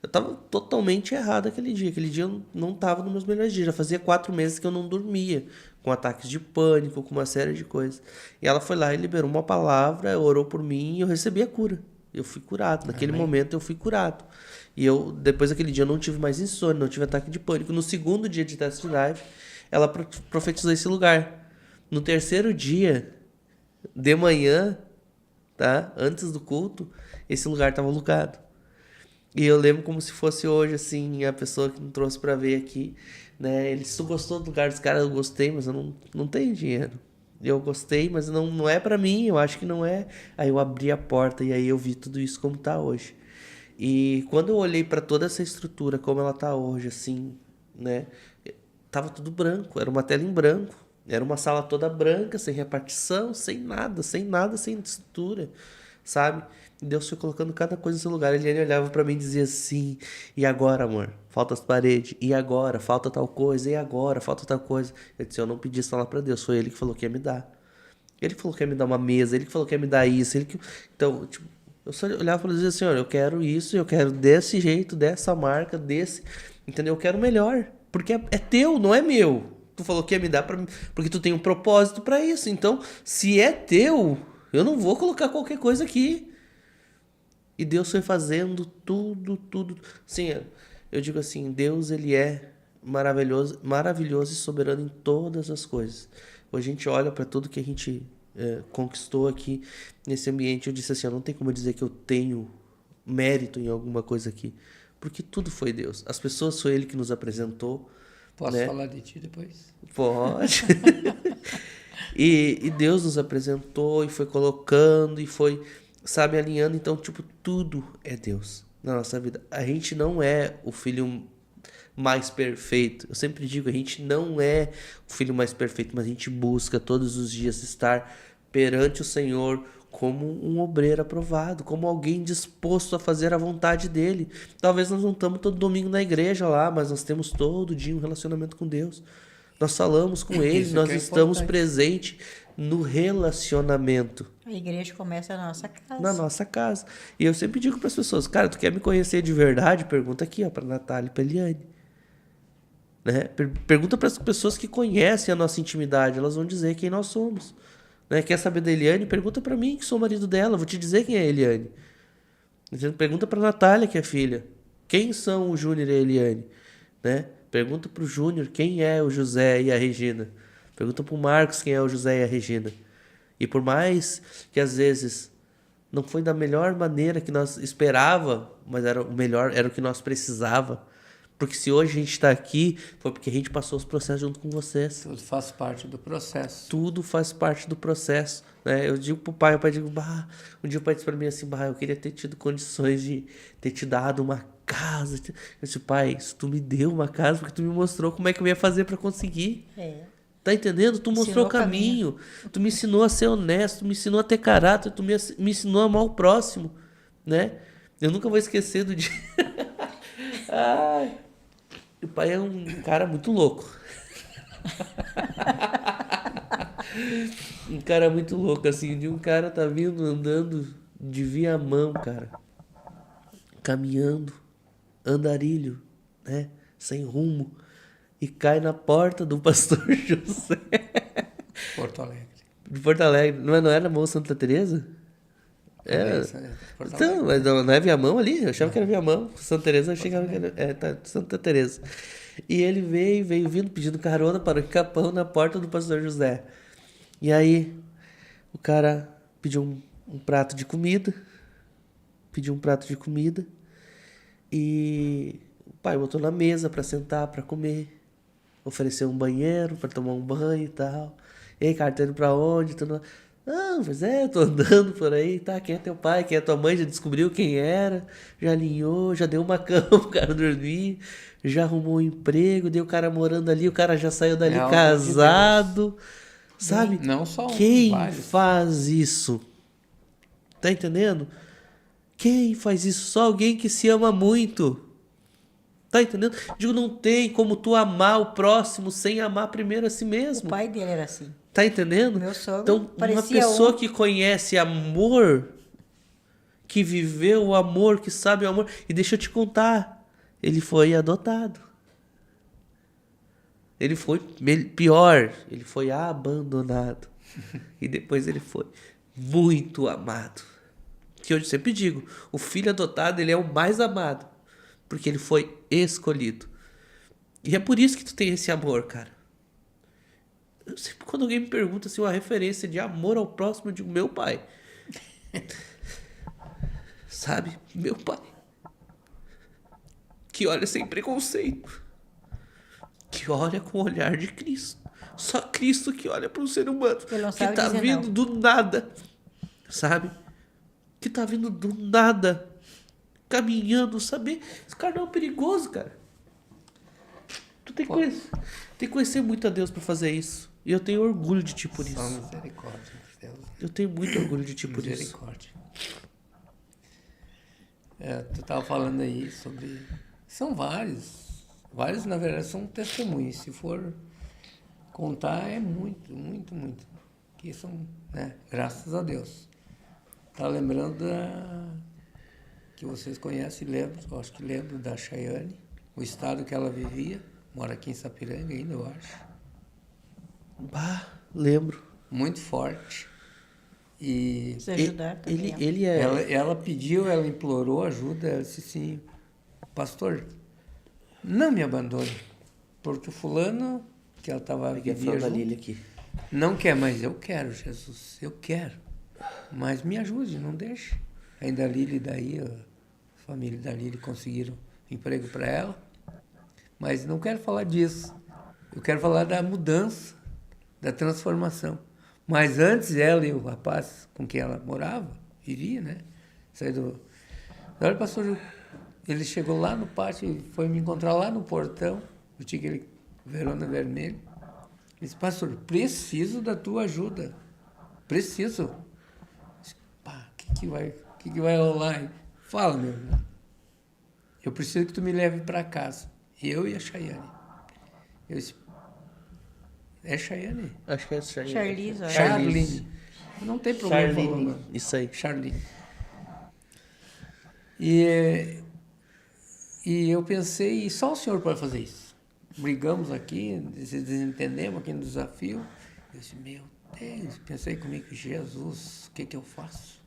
eu tava totalmente errado aquele dia. Aquele dia eu não tava nos meus melhores dias. Já fazia 4 meses que eu não dormia, com ataques de pânico, com uma série de coisas. E ela foi lá e liberou uma palavra, orou por mim e eu recebi a cura. Eu fui curado. Naquele momento eu fui curado. E depois daquele dia eu não tive mais insônia, não tive ataque de pânico. No segundo dia de test drive, ela profetizou esse lugar. No terceiro dia, de manhã, tá? Antes do culto, esse lugar estava alugado. E eu lembro como se fosse hoje, assim, a pessoa que me trouxe para ver aqui, né? Ele disse, tu gostou do lugar dos caras? Eu gostei, mas eu não tenho dinheiro. Eu gostei, mas não é para mim, eu acho que não é. Aí eu abri a porta e aí eu vi tudo isso como tá hoje. E quando eu olhei para toda essa estrutura, como ela tá hoje, assim, né? Tava tudo branco, era uma tela em branco. Era uma sala toda branca, sem repartição, sem nada, sem estrutura, sabe? E Deus foi colocando cada coisa no seu lugar. Ele olhava pra mim e dizia assim, e agora, amor? Falta as paredes. E agora? Falta tal coisa. E agora? Falta tal coisa. Eu disse, eu não pedi isso lá pra Deus, foi Ele que falou que ia me dar. Ele que falou que ia me dar uma mesa, Ele que falou que ia me dar isso. Então, tipo, eu só olhava pra Deus e dizia, Senhor, eu quero isso, eu quero desse jeito, dessa marca, desse... Entendeu? Eu quero o melhor. Porque é teu, não é meu. Tu falou que ia me dar pra mim, porque tu tem um propósito pra isso. Então, se é teu, eu não vou colocar qualquer coisa aqui. E Deus foi fazendo tudo. Sim, eu digo assim, Deus, ele é maravilhoso e soberano em todas as coisas. Hoje a gente olha pra tudo que a gente conquistou aqui nesse ambiente. Eu disse assim, não tem como eu dizer que eu tenho mérito em alguma coisa aqui. Porque tudo foi Deus. As pessoas foi Ele que nos apresentou. Posso né? falar de ti depois? Pode. e Deus nos apresentou e foi colocando e foi, sabe, alinhando. Então, tipo, tudo é Deus na nossa vida. A gente não é o filho mais perfeito. Eu sempre digo, a gente não é o filho mais perfeito, mas a gente busca todos os dias estar perante o Senhor como um obreiro aprovado, como alguém disposto a fazer a vontade dele. Talvez nós não estamos todo domingo na igreja lá, mas nós temos todo dia um relacionamento com Deus. Nós falamos com Ele, Isso nós que é estamos importante. presentes no relacionamento. A igreja começa na nossa casa. Na nossa casa. E eu sempre digo para as pessoas, cara, tu quer me conhecer de verdade? Pergunta aqui, ó, para Natália e para Eliane. Né? Pergunta para as pessoas que conhecem a nossa intimidade, elas vão dizer quem nós somos. Né? Quer saber da Eliane? Pergunta para mim, que sou o marido dela, vou te dizer quem é a Eliane. Pergunta para Natália, que é filha. Quem são o Júnior e a Eliane? Né? Pergunta para o Júnior quem é o José e a Regina. Pergunta para o Marcos quem é o José e a Regina. E por mais que às vezes não foi da melhor maneira que nós esperava, mas era o melhor, era o que nós precisava. Porque se hoje a gente está aqui, foi porque a gente passou os processos junto com vocês. Tudo faz parte do processo. Tudo faz parte do processo. Né? Eu digo pro pai, o pai diz, bah, um dia o pai disse para mim assim, bah, eu queria ter tido condições de ter te dado uma casa. Eu disse, pai, se tu me deu uma casa, porque tu me mostrou como é que eu ia fazer para conseguir. Tá entendendo? Tu mostrou o caminho. Tu me ensinou a ser honesto, tu me ensinou a ter caráter, tu me ensinou a amar o próximo. Né? Eu nunca vou esquecer do dia... Ai... O pai é um cara muito louco. Um cara muito louco, assim. Um cara tá vindo andando de viamão, cara. Caminhando, andarilho, né? Sem rumo. E cai na porta do pastor José. Porto Alegre. De Porto Alegre. Não era Morro Santa Teresa? É. Então, mas não é Viamão ali? Eu achava que era Viamão. Santa Teresa, eu achava que era. Tá, Santa Teresa. E ele veio vindo pedindo carona para o Capão na porta do pastor José. E aí, o cara pediu um prato de comida. E o pai botou na mesa para sentar, para comer. Ofereceu um banheiro para tomar um banho e tal. E aí, cara, tá indo pra onde? Não, pois é, eu tô andando por aí, tá? Quem é teu pai? Quem é tua mãe? Já descobriu quem era, já alinhou, já deu uma cama pro cara dormir, já arrumou um emprego, deu o cara morando ali, o cara já saiu dali casado, sabe? Não só um, quem vários. faz isso? Tá entendendo? Quem faz isso? Só alguém que se ama muito. Tá entendendo? Digo, não tem como tu amar o próximo sem amar primeiro a si mesmo. O pai dele era assim. Tá entendendo? Meu sogro então, uma parecia pessoa que conhece amor, que viveu o amor, que sabe o amor. E deixa eu te contar, ele foi adotado. Ele foi pior, ele foi abandonado. E depois ele foi muito amado. Que eu sempre digo, o filho adotado, ele é o mais amado. Porque ele foi escolhido. E é por isso que tu tem esse amor, cara. Eu sempre, quando alguém me pergunta assim, uma referência de amor ao próximo, eu digo, meu pai. Sabe? Meu pai. Que olha sem preconceito. Que olha com o olhar de Cristo. Só Cristo que olha para um ser humano. Que tá vindo do nada. Sabe? Que tá vindo do nada. Caminhando, sabe? Esse cara não é perigoso, cara. Tu tem que conhecer muito a Deus para fazer isso. E eu tenho orgulho de ti por isso. Só misericórdia, Deus. Eu tenho muito orgulho de ti por isso. Misericórdia. Tu estava falando aí sobre... São vários. Vários, na verdade, são testemunhos. Se for contar, é muito, muito, muito. Que são, né? Graças a Deus. Tá lembrando que vocês conhecem, lembram, acho que lembram da Chayane, o estado que ela vivia. mora aqui em Sapiranga ainda, eu acho. Bah, lembro. Muito forte. E Se ajudar também. Ele é... ela pediu, ela implorou ajuda, ela disse assim, pastor, não me abandone, porque o fulano, que ela estava Peguei a flor da Lília aqui. não quer, mas eu quero, Jesus, eu quero. Mas me ajude, não deixe. Ainda a Lília, daí, a família da Lília conseguiram emprego para ela. Mas não quero falar disso. Eu quero falar da mudança, da transformação. Mas antes, ela e o rapaz com quem ela morava, vivia, né? Saiu do... Olha, pastor, ele chegou lá no pátio e foi me encontrar lá no portão. Eu tinha aquele verona vermelho. Ele disse, pastor, preciso da tua ajuda. Preciso. Eu disse, pá, o que vai rolar aí? Fala, meu irmão. Eu preciso que tu me leve para casa. Eu e a Chayane. Eu disse, é Chayane? Acho que é Charlize. Charlize, olha. Charline. Não tem problema falar o Charline. nome. Isso aí. Charline. E eu pensei, só o senhor pode fazer isso. Brigamos aqui, desentendemos aqui no desafio. Eu disse, meu Deus, pensei comigo, Jesus, o que eu faço?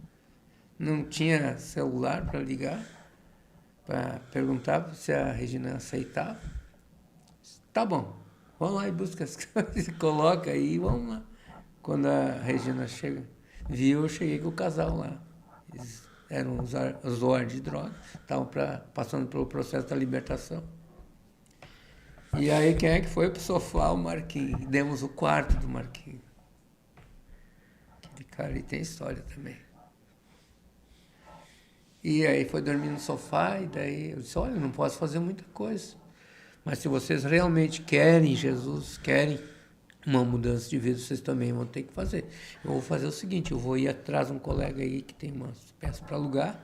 Não tinha celular para ligar, para perguntar se a Regina aceitava. Tá bom, vamos lá e busca as coisas, coloca aí, vamos lá. Quando a Regina viu, eu cheguei com o casal lá. Eles eram usuários de droga, estavam passando pelo processo da libertação. E aí quem é que foi pro sofá? O Marquinhos. Demos o quarto do Marquinhos. Aquele cara ali tem história também. E aí foi dormir no sofá, e daí eu disse, olha, não posso fazer muita coisa. Mas se vocês realmente querem Jesus, querem uma mudança de vida, vocês também vão ter que fazer. Eu vou fazer o seguinte, eu vou ir atrás de um colega aí que tem umas peças para alugar,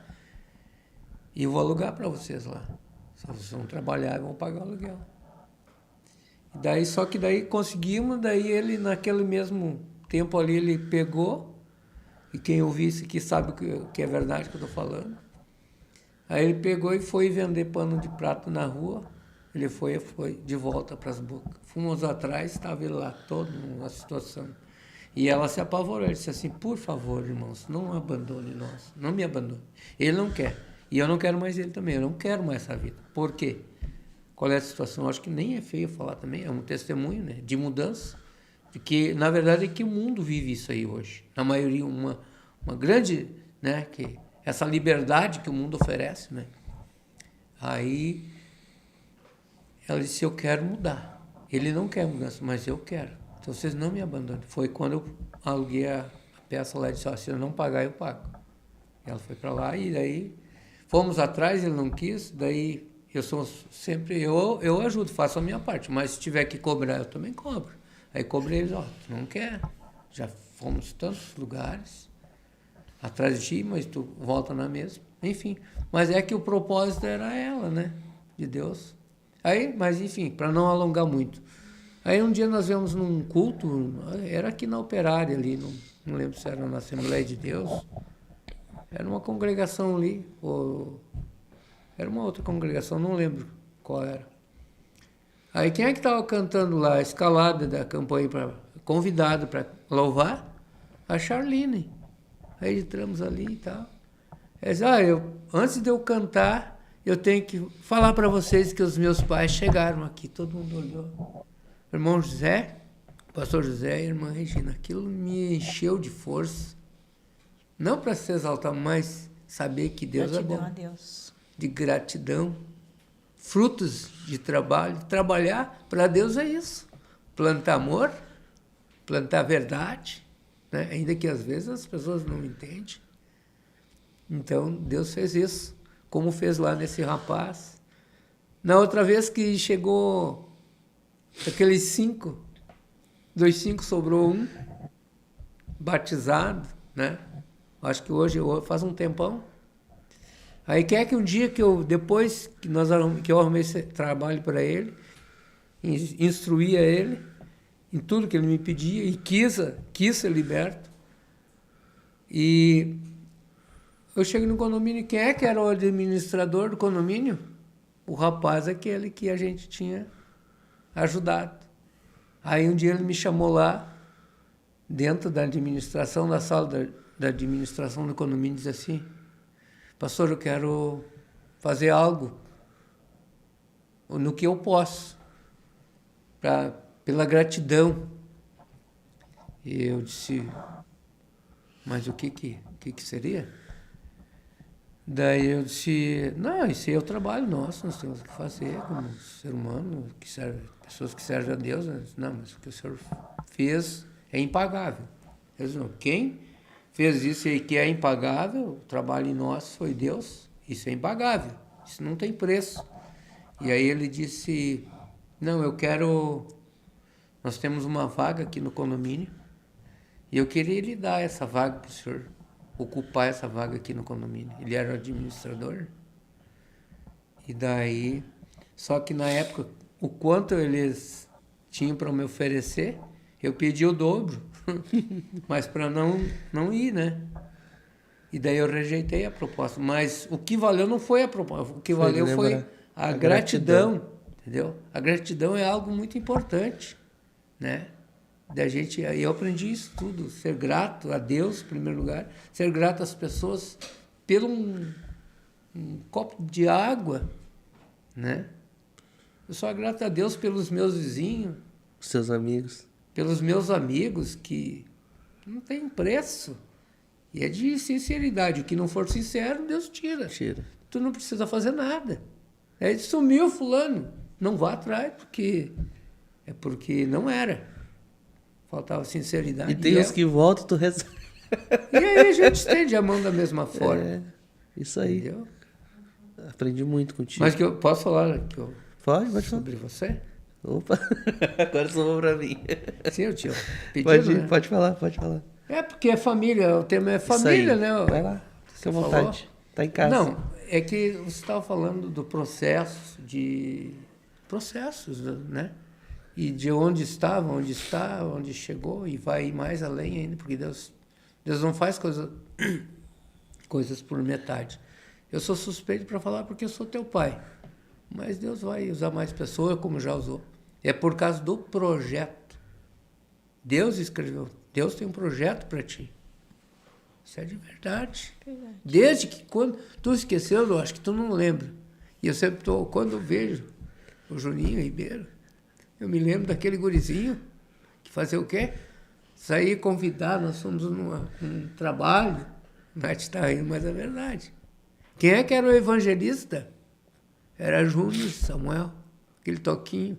e eu vou alugar para vocês lá. Só vocês vão trabalhar e vão pagar o aluguel. E daí, só que daí conseguimos, daí ele naquele mesmo tempo ali, ele pegou, e quem ouvir isso aqui sabe que é verdade que eu estou falando. Aí ele pegou e foi vender pano de prato na rua. Ele foi de volta para as bocas. Fomos atrás, estava ele lá, todo numa situação. E ela se apavorou. Ele disse assim, por favor, irmãos, não abandone nós, não me abandone. Ele não quer. E eu não quero mais ele também, eu não quero mais essa vida. Por quê? Qual é a situação? Eu acho que nem é feio falar também, é um testemunho, né, de mudança. De que, na verdade, é que o mundo vive isso aí hoje. Na maioria, uma grande, né, que essa liberdade que o mundo oferece, né. Aí ela disse, eu quero mudar. Ele não quer mudança, mas eu quero. Então vocês não me abandonem. Foi quando eu aluguei a peça lá e disse, se eu não pagar, eu pago. Ela foi para lá e daí fomos atrás, ele não quis, daí eu sou sempre, eu ajudo, faço a minha parte, mas se tiver que cobrar, eu também cobro. Aí cobrei eles, tu não quer, já fomos tantos lugares atrás de ti, mas tu volta na mesma. Enfim, mas é que o propósito era ela, né, de Deus. Aí, mas enfim, para não alongar muito. Aí um dia nós viemos num culto, era aqui na Operária ali, não lembro se era na Assembleia de Deus, era uma congregação ali, ou era uma outra congregação, não lembro qual era. Aí quem é que estava cantando lá, a escalada da campanha, convidado para louvar? A Charline. Aí entramos ali e tal. Ela disse, antes de eu cantar, eu tenho que falar para vocês que os meus pais chegaram aqui. Todo mundo olhou. Irmão José, pastor José e irmã Regina. Aquilo me encheu de força. Não para se exaltar, mas saber que Deus é bom. Gratidão a Deus. De gratidão. Frutos de trabalho. Trabalhar para Deus é isso. Plantar amor, plantar verdade, né? Ainda que às vezes as pessoas não entendem. Então, Deus fez isso. Como fez lá nesse rapaz. Na outra vez que chegou aqueles 5, dos 5 sobrou um, batizado, né? Acho que hoje faz um tempão. Aí quer que um dia depois que eu arrumei esse trabalho para ele, instruía ele em tudo que ele me pedia e quis ser liberto. E eu cheguei no condomínio, quem é que era o administrador do condomínio? O rapaz aquele que a gente tinha ajudado. Aí um dia ele me chamou lá, dentro da administração, na sala da administração do condomínio, e disse assim: pastor, eu quero fazer algo no que eu posso, pela gratidão. E eu disse: mas o que seria? Daí eu disse: não, isso aí é o trabalho nosso, nós temos que fazer como ser humano, pessoas que servem a Deus. Eu disse: não, mas o que o senhor fez é impagável. Ele disse: não, quem fez isso aí que é impagável, o trabalho nosso foi Deus, isso é impagável, isso não tem preço. E aí ele disse: não, nós temos uma vaga aqui no condomínio, e eu queria lhe dar essa vaga para o senhor ocupar essa vaga aqui no condomínio. Ele era o administrador. E daí, só que na época, o quanto eles tinham para me oferecer, eu pedi o dobro, mas para não ir, né? E daí eu rejeitei a proposta. Mas o que valeu não foi a proposta, o que valeu foi a gratidão, entendeu? A gratidão é algo muito importante, né? Eu aprendi isso tudo, ser grato a Deus, em primeiro lugar, ser grato às pessoas pelo um copo de água, né? Eu sou grato a Deus pelos meus vizinhos, Seus amigos. pelos meus amigos, que não tem preço. E é de sinceridade. O que não for sincero, Deus tira. Tu não precisa fazer nada. Aí sumiu fulano. Não vá atrás, porque não era. Faltava sinceridade. E tem uns que voltam, tu recebe. E aí a gente estende a mão da mesma forma. É, isso aí. Entendeu? Aprendi muito contigo. Mas que eu posso falar Pode falar. sobre você? Opa, agora sobrou pra mim. Sim, eu tinha pedido, né? Pode falar. É porque é família, o tema é família, né? Vai lá, fica à vontade. Falou? Tá em casa. Não, é que você estava falando do processos, né? E de onde estava, onde está, onde chegou, e vai ir mais além ainda, porque Deus não faz coisas por metade. Eu sou suspeito para falar porque eu sou teu pai, mas Deus vai usar mais pessoas, como já usou. É por causa do projeto. Deus escreveu, Deus tem um projeto para ti. Isso é de verdade. Desde que, quando tu esqueceu, eu acho que tu não lembra. E eu sempre quando eu vejo o Juninho Ribeiro, eu me lembro daquele gurizinho que fazia o quê? Sair convidar, nós fomos num trabalho, o Nath está rindo, mas é verdade. Quem é que era o evangelista? Era Júnior Samuel, aquele toquinho,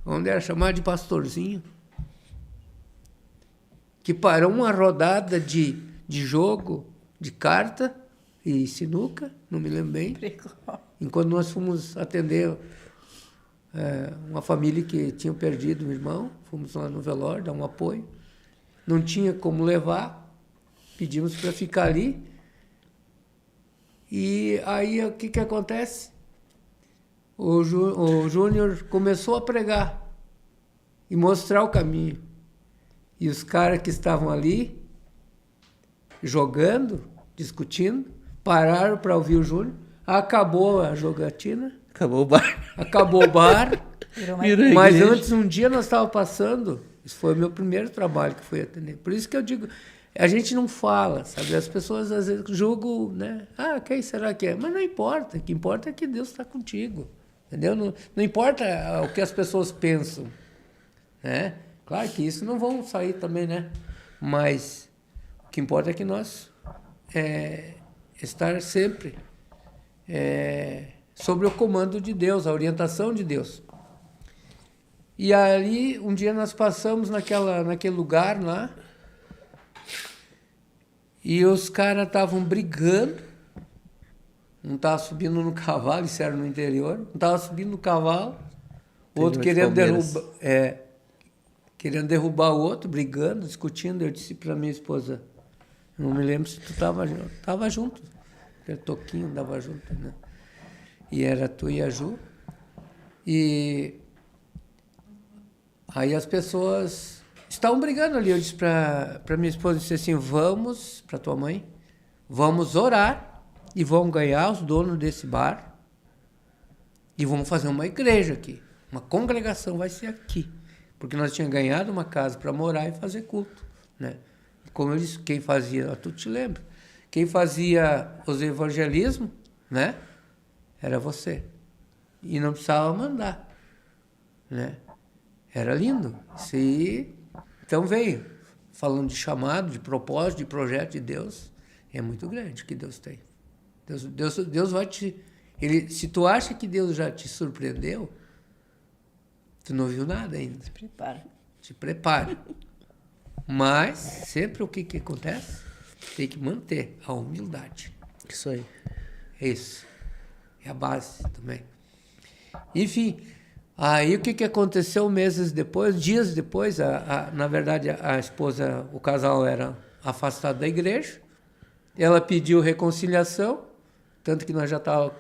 onde era chamado de pastorzinho, que parou uma rodada de jogo, de carta e sinuca, não me lembro bem, enquanto nós fomos atender uma família que tinha perdido um irmão, fomos lá no velório, dar um apoio, não tinha como levar, pedimos para ficar ali, e aí o que acontece? O Júnior começou a pregar e mostrar o caminho, e os caras que estavam ali, jogando, discutindo, pararam para ouvir o Júnior, acabou a jogatina, Acabou o bar. Mas antes, um dia nós estávamos passando, isso foi o meu primeiro trabalho que fui atender. Por isso que eu digo, a gente não fala, sabe? As pessoas às vezes julgam, né? Ah, quem será que é? Mas não importa, o que importa é que Deus está contigo, entendeu? Não importa o que as pessoas pensam, né? Claro que isso não vão sair também, né? Mas o que importa é que nós estar sempre sobre o comando de Deus, a orientação de Deus. E ali, um dia nós passamos naquele lugar lá, e os caras estavam brigando, um estava subindo no cavalo, isso era no interior, um estava subindo no cavalo, o outro querendo derrubar o outro, brigando, discutindo. Eu disse para minha esposa, não me lembro se tu estava junto, aquele toquinho andava junto, né? E era tu e a Ju. E aí as pessoas estavam brigando ali. Eu disse para minha esposa, disse assim, vamos, para tua mãe, vamos orar e vamos ganhar os donos desse bar e vamos fazer uma igreja aqui. Uma congregação vai ser aqui. Porque nós tínhamos ganhado uma casa para morar e fazer culto, né? Como eu disse, quem fazia, tu te lembra? Quem fazia os evangelismos, né? Era você. E não precisava mandar, né? Era lindo. Isso aí, então veio. Falando de chamado, de propósito, de projeto de Deus, é muito grande que Deus tem. Deus vai te... se tu acha que Deus já te surpreendeu, tu não viu nada ainda. Se prepara. Te prepare. Mas, sempre o que acontece? Tem que manter a humildade. Isso aí. É isso. É a base também. Enfim, aí o que aconteceu meses depois, dias depois, na verdade a esposa, o casal era afastado da igreja, ela pediu reconciliação, tanto que nós já estávamos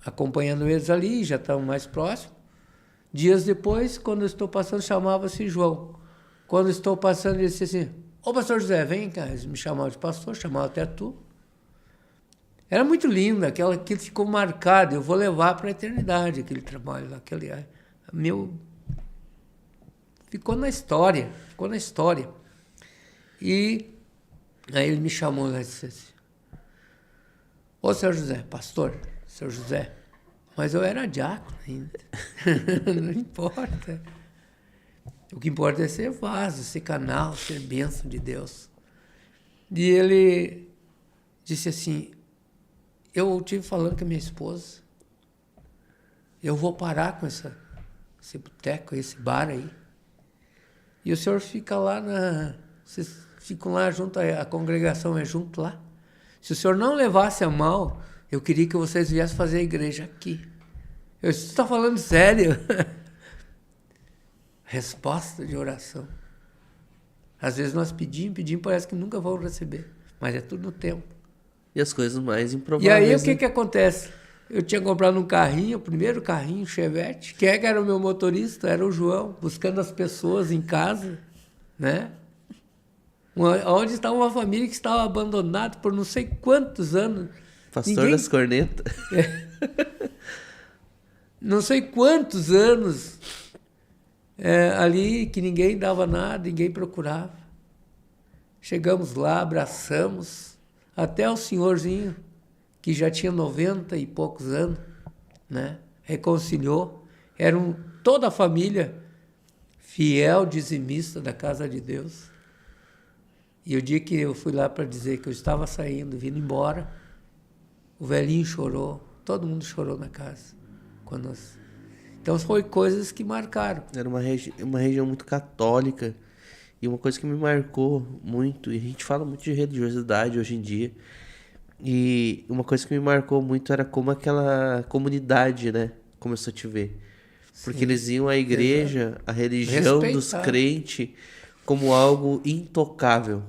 acompanhando eles ali, já estamos mais próximos. Dias depois, quando eu estou passando, chamava-se João. Quando estou passando, ele disse assim, ô pastor José, vem cá. Eles me chamavam de pastor, chamavam até tu. Era muito lindo, aquilo ficou marcado. Eu vou levar para a eternidade aquele trabalho lá. Ficou na história. E aí ele me chamou lá e disse assim, ô senhor José, pastor, senhor José, mas eu era diácono ainda. Não importa. O que importa é ser vaso, ser canal, ser bênção de Deus. E ele disse assim, eu estive falando com a minha esposa, eu vou parar com esse boteco, esse bar aí. E o senhor fica lá vocês ficam lá junto, a congregação é junto lá. Se o senhor não levasse a mal, eu queria que vocês viessem fazer a igreja aqui. Eu disse, você está falando sério? Resposta de oração. Às vezes nós pedimos, parece que nunca vamos receber. Mas é tudo no tempo. E as coisas mais improváveis. E aí né? o que acontece? Eu tinha comprado um carrinho, o primeiro carrinho, Chevette. Quem é que era o meu motorista? Era o João, buscando as pessoas em casa, né? Onde estava uma família que estava abandonada por não sei quantos anos. Pastor das cornetas. Não sei quantos anos ali que ninguém dava nada, ninguém procurava. Chegamos lá, abraçamos, até o senhorzinho, que já tinha 90 e poucos anos, né? Reconciliou. Era toda a família fiel dizimista da casa de Deus. E o dia que eu fui lá para dizer que eu estava saindo, vindo embora, o velhinho chorou, todo mundo chorou na casa. Então, foi coisas que marcaram. Era uma região muito católica. E uma coisa que me marcou muito, e a gente fala muito de religiosidade hoje em dia, e uma coisa que me marcou muito era como aquela comunidade, né, começou a te ver. Porque Sim, eles iam à igreja, a religião dos crentes, como algo intocável,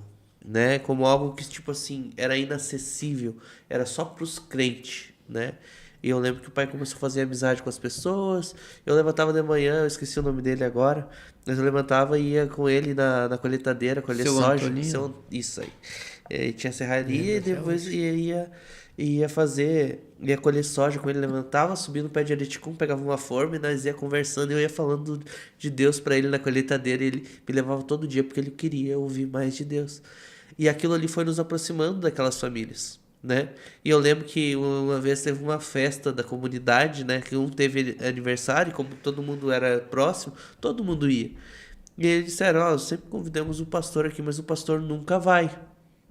né? Como algo que, tipo assim, era inacessível, era só para os crentes, né? E eu lembro que o pai começou a fazer amizade com as pessoas. Eu levantava de manhã, eu esqueci o nome dele agora, mas eu levantava e ia com ele na colheitadeira, colher soja. Isso aí. E tinha serraria e depois ia colher soja com ele. Levantava, subia no pé de areticum, pegava uma forma e nós ia conversando. E eu ia falando de Deus para ele na colheitadeira. E ele me levava todo dia porque ele queria ouvir mais de Deus. E aquilo ali foi nos aproximando daquelas famílias, né? E eu lembro que uma vez teve uma festa da comunidade, né? Que um teve aniversário, como todo mundo era próximo, todo mundo ia. E eles disseram, sempre convidamos o pastor aqui, mas o pastor nunca vai,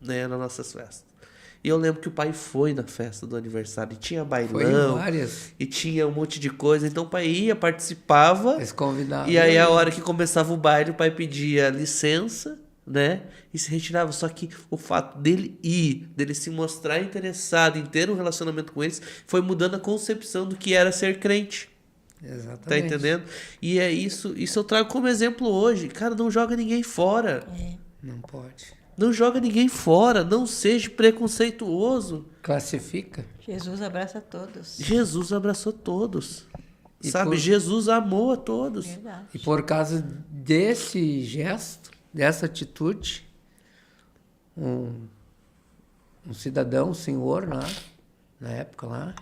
né, nas nossas festas. E eu lembro que o pai foi na festa do aniversário, e tinha bailão, e tinha um monte de coisa, então o pai ia, participava, eles convidavam, e aí a hora que começava o baile, o pai pedia licença, né? E se retirava. Só que o fato dele se mostrar interessado em ter um relacionamento com eles, foi mudando a concepção do que era ser crente. Exatamente. Tá entendendo? E é isso eu trago como exemplo hoje. Cara, não joga ninguém fora. Não pode. Não joga ninguém fora. Não seja preconceituoso. Classifica. Jesus abraça todos. Jesus abraçou todos. E sabe? Jesus amou a todos. Verdade. E por causa desse gesto, dessa atitude, um cidadão, um senhor lá, na época lá,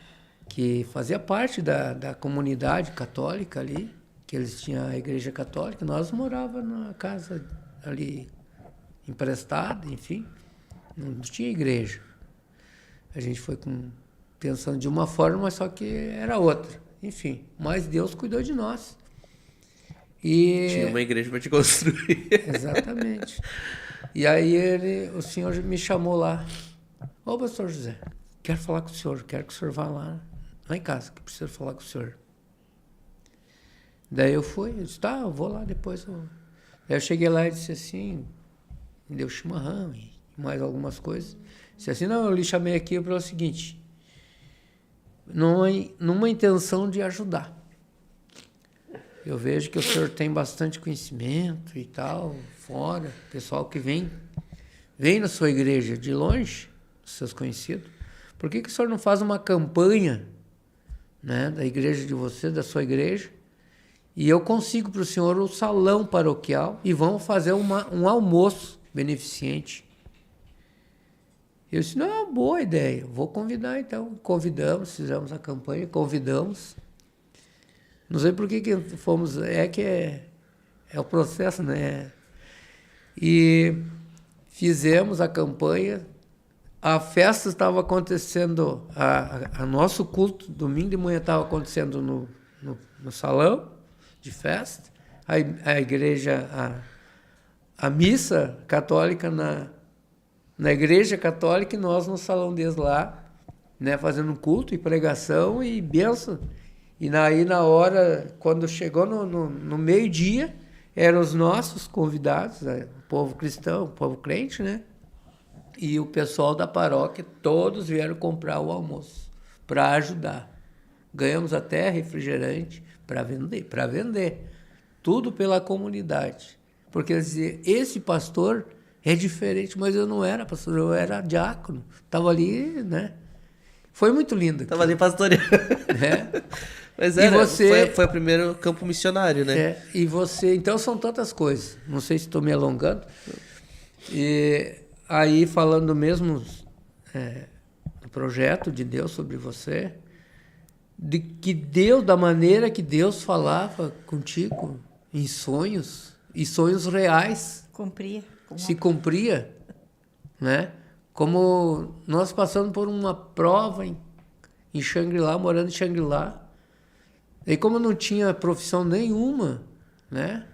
que fazia parte da comunidade católica ali, que eles tinham a igreja católica, nós morávamos na casa ali emprestada, enfim, não tinha igreja. A gente foi pensando de uma forma, mas só que era outra. Enfim, mas Deus cuidou de nós. E tinha uma igreja para te construir. Exatamente. E aí o senhor me chamou lá. Ô, pastor José, quero falar com o senhor, quero que o senhor vá lá em casa, que preciso falar com o senhor. Daí eu fui, eu disse, tá, eu vou lá depois. Daí eu cheguei lá e disse assim, me deu chimarrão e mais algumas coisas. Disse assim, não, eu lhe chamei aqui para o seguinte, numa intenção de ajudar. Eu vejo que o senhor tem bastante conhecimento e tal, fora, pessoal que vem na sua igreja de longe, seus conhecidos. Por que o senhor não faz uma campanha, né, da igreja de você, da sua igreja, e eu consigo para o senhor o salão paroquial e vamos fazer um almoço beneficente? Eu disse, não, é uma boa ideia, vou convidar então. Convidamos, fizemos a campanha, convidamos. Não sei por que fomos, é o processo, né? E fizemos a campanha, a festa estava acontecendo, a nosso culto, domingo de manhã estava acontecendo no salão de festa, a igreja, a missa católica na igreja católica e nós no salão deles lá, né, fazendo culto e pregação e bênção. E aí, na hora, quando chegou no meio-dia, eram os nossos convidados, né, o povo cristão, o povo crente, né? E o pessoal da paróquia, todos vieram comprar o almoço para ajudar. Ganhamos até refrigerante para vender. Tudo pela comunidade. Porque eles diziam, esse pastor é diferente, mas eu não era pastor, eu era diácono. Estava ali, né? Foi muito lindo. Estava ali pastoreando. É. Mas foi o primeiro campo missionário, né? É, e você... Então, são tantas coisas. Não sei se estou me alongando. E aí, falando mesmo do projeto de Deus sobre você, de que Deus, da maneira que Deus falava contigo, em sonhos, e sonhos reais. Se cumpria, né? Como nós passando por uma prova em Xangri-Lá, morando em Xangri-Lá, e como eu não tinha profissão nenhuma, né?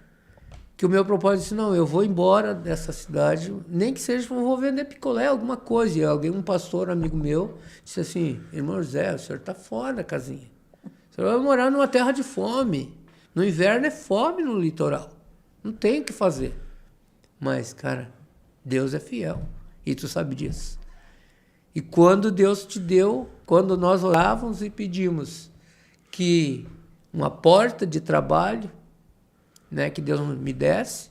Que o meu propósito disse, não, eu vou embora dessa cidade, nem que seja, eu vou vender picolé, alguma coisa. E um pastor, amigo meu, disse assim, irmão José, o senhor está fora da casinha. O senhor vai morar numa terra de fome. No inverno é fome no litoral. Não tem o que fazer. Mas, cara, Deus é fiel. E tu sabe disso. E quando Deus te deu, quando nós orávamos e pedimos que uma porta de trabalho, né, que Deus me desse,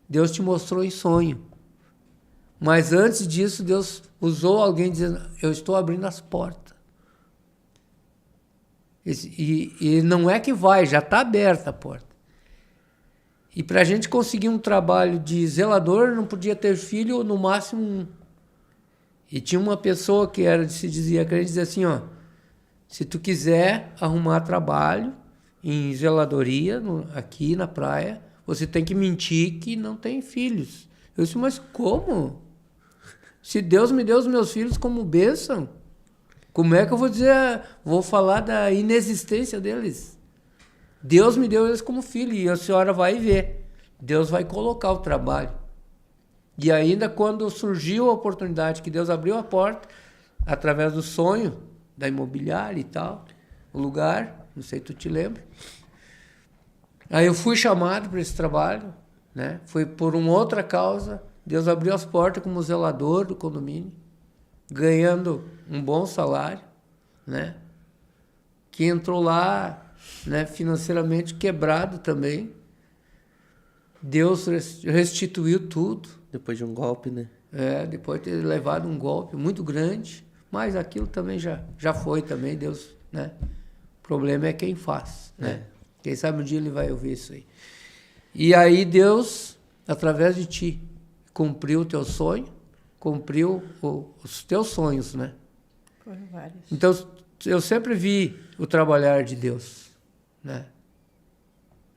Deus te mostrou em sonho. Mas antes disso, Deus usou alguém dizendo, eu estou abrindo as portas. E não é que vai, já está aberta a porta. E para a gente conseguir um trabalho de zelador, não podia ter filho, no máximo um. E tinha uma pessoa que se dizia crente, dizia assim, ó, se tu quiser arrumar trabalho em zeladoria, aqui na praia, você tem que mentir que não tem filhos. Eu disse, mas como? Se Deus me deu os meus filhos como bênção, como é que eu vou dizer, vou falar da inexistência deles? Deus me deu eles como filho e a senhora vai ver. Deus vai colocar o trabalho. E ainda quando surgiu a oportunidade, que Deus abriu a porta, através do sonho da imobiliária e tal, o lugar, não sei se tu te lembra. Aí eu fui chamado para esse trabalho, né? Foi por uma outra causa. Deus abriu as portas como zelador do condomínio, ganhando um bom salário, né? Que entrou lá, né, financeiramente quebrado também. Deus restituiu tudo. Depois de um golpe, né? Depois de ter levado um golpe muito grande, mas aquilo também já foi também, Deus, né? O problema é quem faz, né? Quem sabe um dia ele vai ouvir isso aí. E aí Deus, através de ti, cumpriu o teu sonho, cumpriu os teus sonhos, né? Foram vários. Então, eu sempre vi o trabalhar de Deus, né?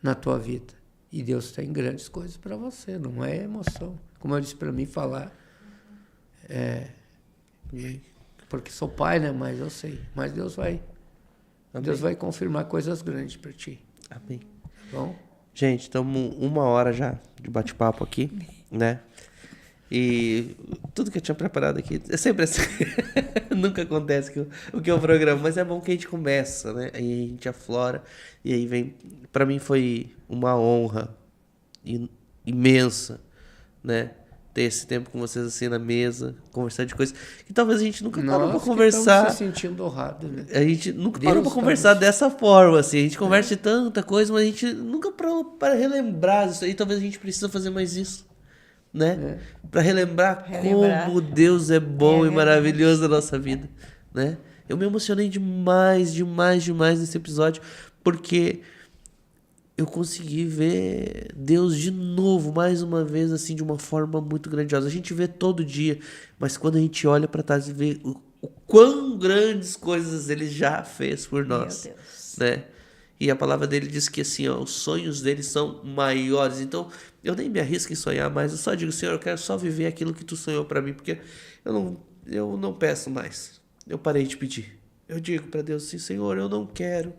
Na tua vida. E Deus tem grandes coisas para você, não é emoção. Como eu disse para mim falar, porque sou pai, né? Mas eu sei. Mas Deus vai confirmar coisas grandes para ti. Amém. Bom? Gente, estamos 1 hora já de bate-papo aqui, né? E tudo que eu tinha preparado aqui é sempre assim. Nunca acontece o que eu programo, mas é bom que a gente começa, né? Aí a gente aflora e aí vem. Para mim foi uma honra imensa, né? Ter esse tempo com vocês assim na mesa, conversar de coisas que talvez a gente nunca parou para conversar. Estamos se sentindo honrado, né? A gente nunca parou para conversar dessa forma, assim. A gente conversa de tanta coisa, mas a gente nunca parou para relembrar isso aí. Talvez a gente precisa fazer mais isso, né? Para relembrar como Deus é bom e maravilhoso na nossa vida, né? Eu me emocionei demais nesse episódio, porque eu consegui ver Deus de novo, mais uma vez, assim, de uma forma muito grandiosa. A gente vê todo dia, mas quando a gente olha para trás e vê o quão grandes coisas Ele já fez por nós, meu Deus, né? E a palavra dele diz que assim, ó, os sonhos dele são maiores. Então, eu nem me arrisco em sonhar mais. Eu só digo, Senhor, eu quero só viver aquilo que tu sonhou para mim, porque eu não peço mais. Eu parei de pedir. Eu digo para Deus assim, Senhor, eu não quero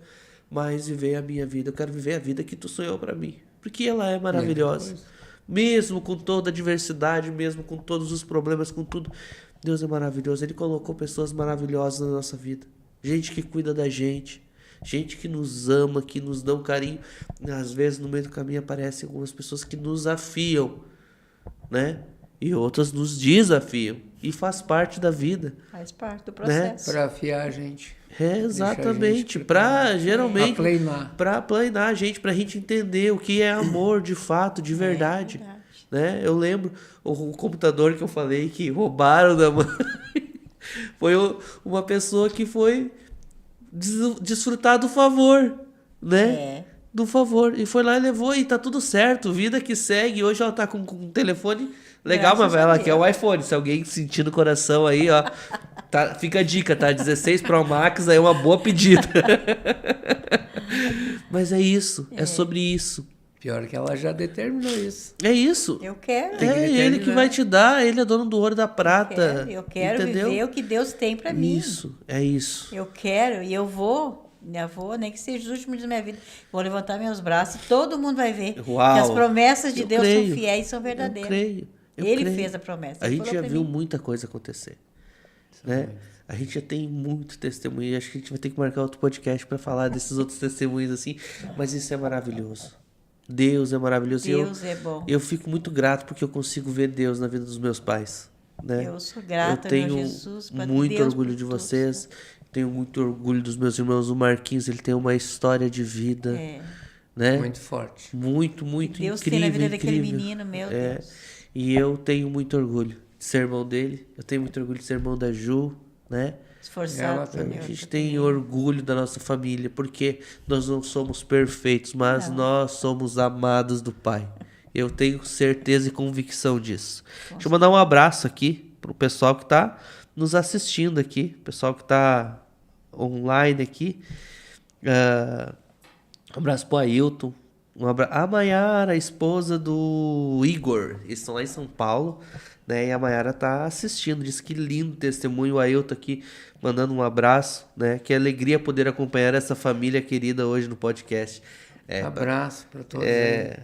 mais viver a minha vida. Eu quero viver a vida que tu sonhou para mim, porque ela é maravilhosa. Mesmo com toda a diversidade, mesmo com todos os problemas, com tudo, Deus é maravilhoso. Ele colocou pessoas maravilhosas na nossa vida. Gente que cuida da gente. Gente que nos ama, que nos dão carinho. Às vezes no meio do caminho aparecem algumas pessoas que nos afiam, né? E outras nos desafiam. E faz parte da vida. Faz parte do processo. Né? Para afiar a gente. Exatamente. Geralmente. Para planear a gente, para a gente entender o que é amor de fato, de verdade. Né? Eu lembro o computador que eu falei que roubaram da mãe. Foi uma pessoa que foi desfrutar do favor, né? Do favor. E foi lá e levou e tá tudo certo. Vida que segue. Hoje ela tá com um telefone legal, mas ela quer o iPhone. Se alguém sentir no coração aí, ó. Tá, fica a dica, tá? 16 Pro Max aí é uma boa pedida. Mas é isso. É sobre isso. Pior que ela já determinou isso. É isso. Eu quero. É ele que vai te dar. Ele é dono do ouro e da prata. Eu quero viver o que Deus tem para mim. Isso, é isso. Eu quero e eu vou, nem que seja os últimos dias da minha vida. Vou levantar meus braços e todo mundo vai ver. Uau. Que as promessas de Deus creio. são fiéis e são verdadeiras. Ele fez a promessa. A gente já viu muita coisa acontecer. Né? A gente já tem muito testemunho. Acho que a gente vai ter que marcar outro podcast para falar desses outros testemunhos assim. Mas isso é maravilhoso. Deus é maravilhoso. Deus é bom. Eu fico muito grato porque eu consigo ver Deus na vida dos meus pais. Né? Eu sou grata, eu tenho meu Jesus, muito Deus orgulho de vocês. Tenho muito orgulho dos meus irmãos. O Marquinhos, ele tem uma história de vida. Né? Muito forte. Muito Deus incrível. Tem na vida daquele menino, meu Deus. E eu tenho muito orgulho de ser irmão dele. Eu tenho muito orgulho de ser irmão da Ju, né? Esforçado. A gente tem orgulho da nossa família, porque nós não somos perfeitos, mas nós somos amados do Pai. Eu tenho certeza e convicção disso. Deixa eu mandar um abraço aqui pro pessoal que tá nos assistindo aqui, pessoal que tá online aqui. Um abraço pro Ailton. A Maiara, a esposa do Igor. Eles estão lá em São Paulo, né? E a Maiara tá assistindo. Diz que lindo testemunho. O Ailton aqui mandando um abraço, né? Que alegria poder acompanhar essa família querida hoje no podcast. Abraço para todos.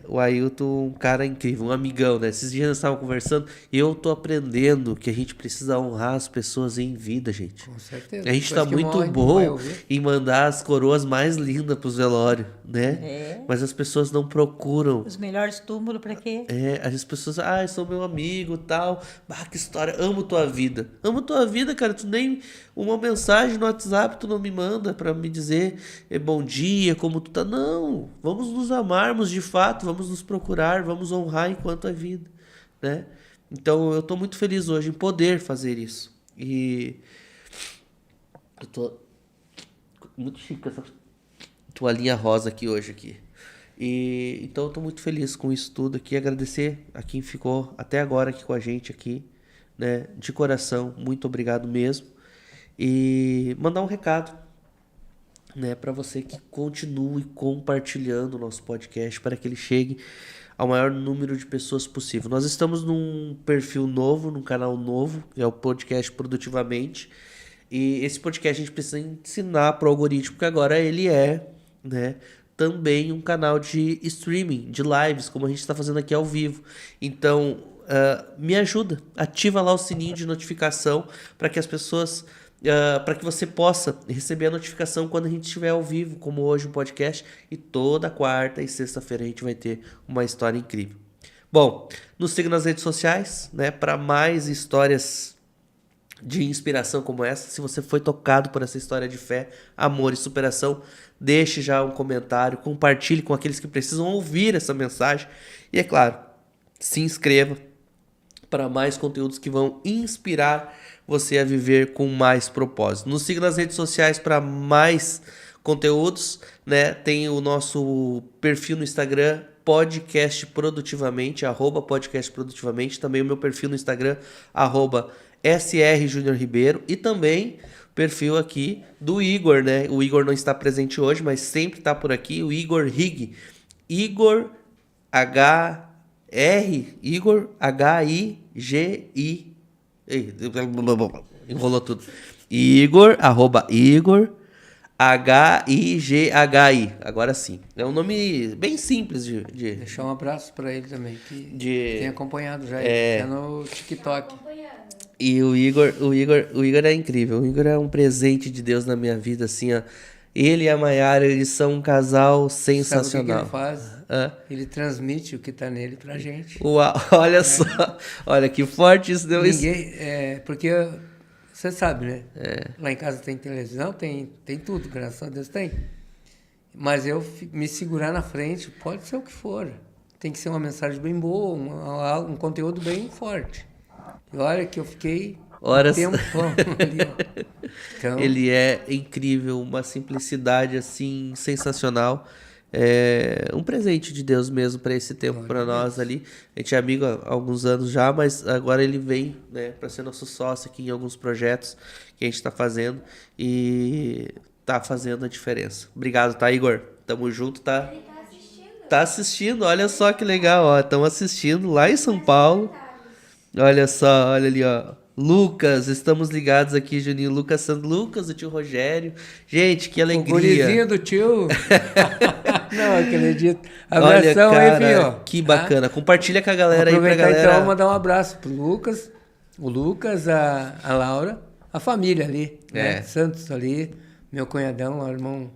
O Ailton, um cara incrível, um amigão, né? Esses dias nós estávamos conversando e eu tô aprendendo que a gente precisa honrar as pessoas em vida, gente. Com certeza. A gente tá muito bom em mandar as coroas mais lindas pros velórios, né? Mas as pessoas não procuram. Os melhores túmulos para quê? As pessoas, sou meu amigo, tal. Que história, amo tua vida. Amo tua vida, cara. Tu nem uma mensagem no WhatsApp tu não me manda pra me dizer bom dia, como tu tá. Não. Vamos nos amarmos de fato, vamos nos procurar, vamos honrar enquanto é vida, né? Então eu tô muito feliz hoje em poder fazer isso. E eu tô muito chique essa toalhinha rosa aqui hoje aqui. E então eu tô muito feliz com isso tudo aqui, agradecer a quem ficou até agora aqui com a gente aqui, né? De coração, muito obrigado mesmo. E mandar um recado né, para você que continue compartilhando o nosso podcast para que ele chegue ao maior número de pessoas possível. Nós estamos num perfil novo, num canal novo, que é o Podcast Produtivamente. E esse podcast a gente precisa ensinar para o algoritmo, porque agora ele é, né, também um canal de streaming, de lives, como a gente está fazendo aqui ao vivo. Então, me ajuda, ativa lá o sininho de notificação para que as pessoas... para que você possa receber a notificação quando a gente estiver ao vivo, como hoje o podcast, e toda quarta e sexta-feira a gente vai ter uma história incrível. Bom, nos siga nas redes sociais, né, para mais histórias de inspiração como essa. Se você foi tocado por essa história de fé, amor e superação, deixe já um comentário, compartilhe com aqueles que precisam ouvir essa mensagem e, é claro, se inscreva para mais conteúdos que vão inspirar você a viver com mais propósito. Nos siga nas redes sociais para mais conteúdos, né? Tem o nosso perfil no Instagram, Podcast Produtivamente, @Podcast Produtivamente. Também o meu perfil no Instagram, @SR Júnior Ribeiro. E também perfil aqui do Igor, né? O Igor não está presente hoje, mas sempre está por aqui. O Igor Higg. Igor Igor H-I-G-I. Enrolou tudo. Igor, @Igor H-I-G-H-I. Agora sim. É um nome bem simples de... Deixar um abraço para ele também, que tem acompanhado já, no TikTok. E o Igor é incrível. O Igor é um presente de Deus na minha vida, assim, ó. Ele e a Maiara, eles são um casal sensacional. Sabe o que ele faz? Ele transmite o que está nele pra gente. Uau, olha só. Olha que forte isso deu. Ninguém, porque você sabe, né? Lá em casa tem televisão, tem tudo, graças a Deus tem. Mas eu me segurar na frente, pode ser o que for. Tem que ser uma mensagem bem boa, um conteúdo bem forte. E olha que eu fiquei horas. Tempão ali, ó. Então, ele é incrível, uma simplicidade assim sensacional. É um presente de Deus mesmo para esse tempo, para nós ali. A gente é amigo há alguns anos já, mas agora ele vem, né, para ser nosso sócio aqui em alguns projetos que a gente está fazendo e tá fazendo a diferença. Obrigado, tá, Igor? Tamo junto, tá? Ele tá assistindo. Tá assistindo, olha só que legal, ó. Estão assistindo lá em São Paulo. Olha só, olha ali, ó. Lucas, estamos ligados aqui, Juninho. Lucas Santos, Lucas, o tio Rogério. Gente, que alegria. O gurizinho do tio. Não, acredito. Olha, Abração cara, aí, filho. que bacana. Compartilha com a galera aí, pra Aproveitar galera. então, mandar um abraço pro Lucas, o Lucas, a Laura, a família ali, né? Santos ali, meu cunhadão, o irmão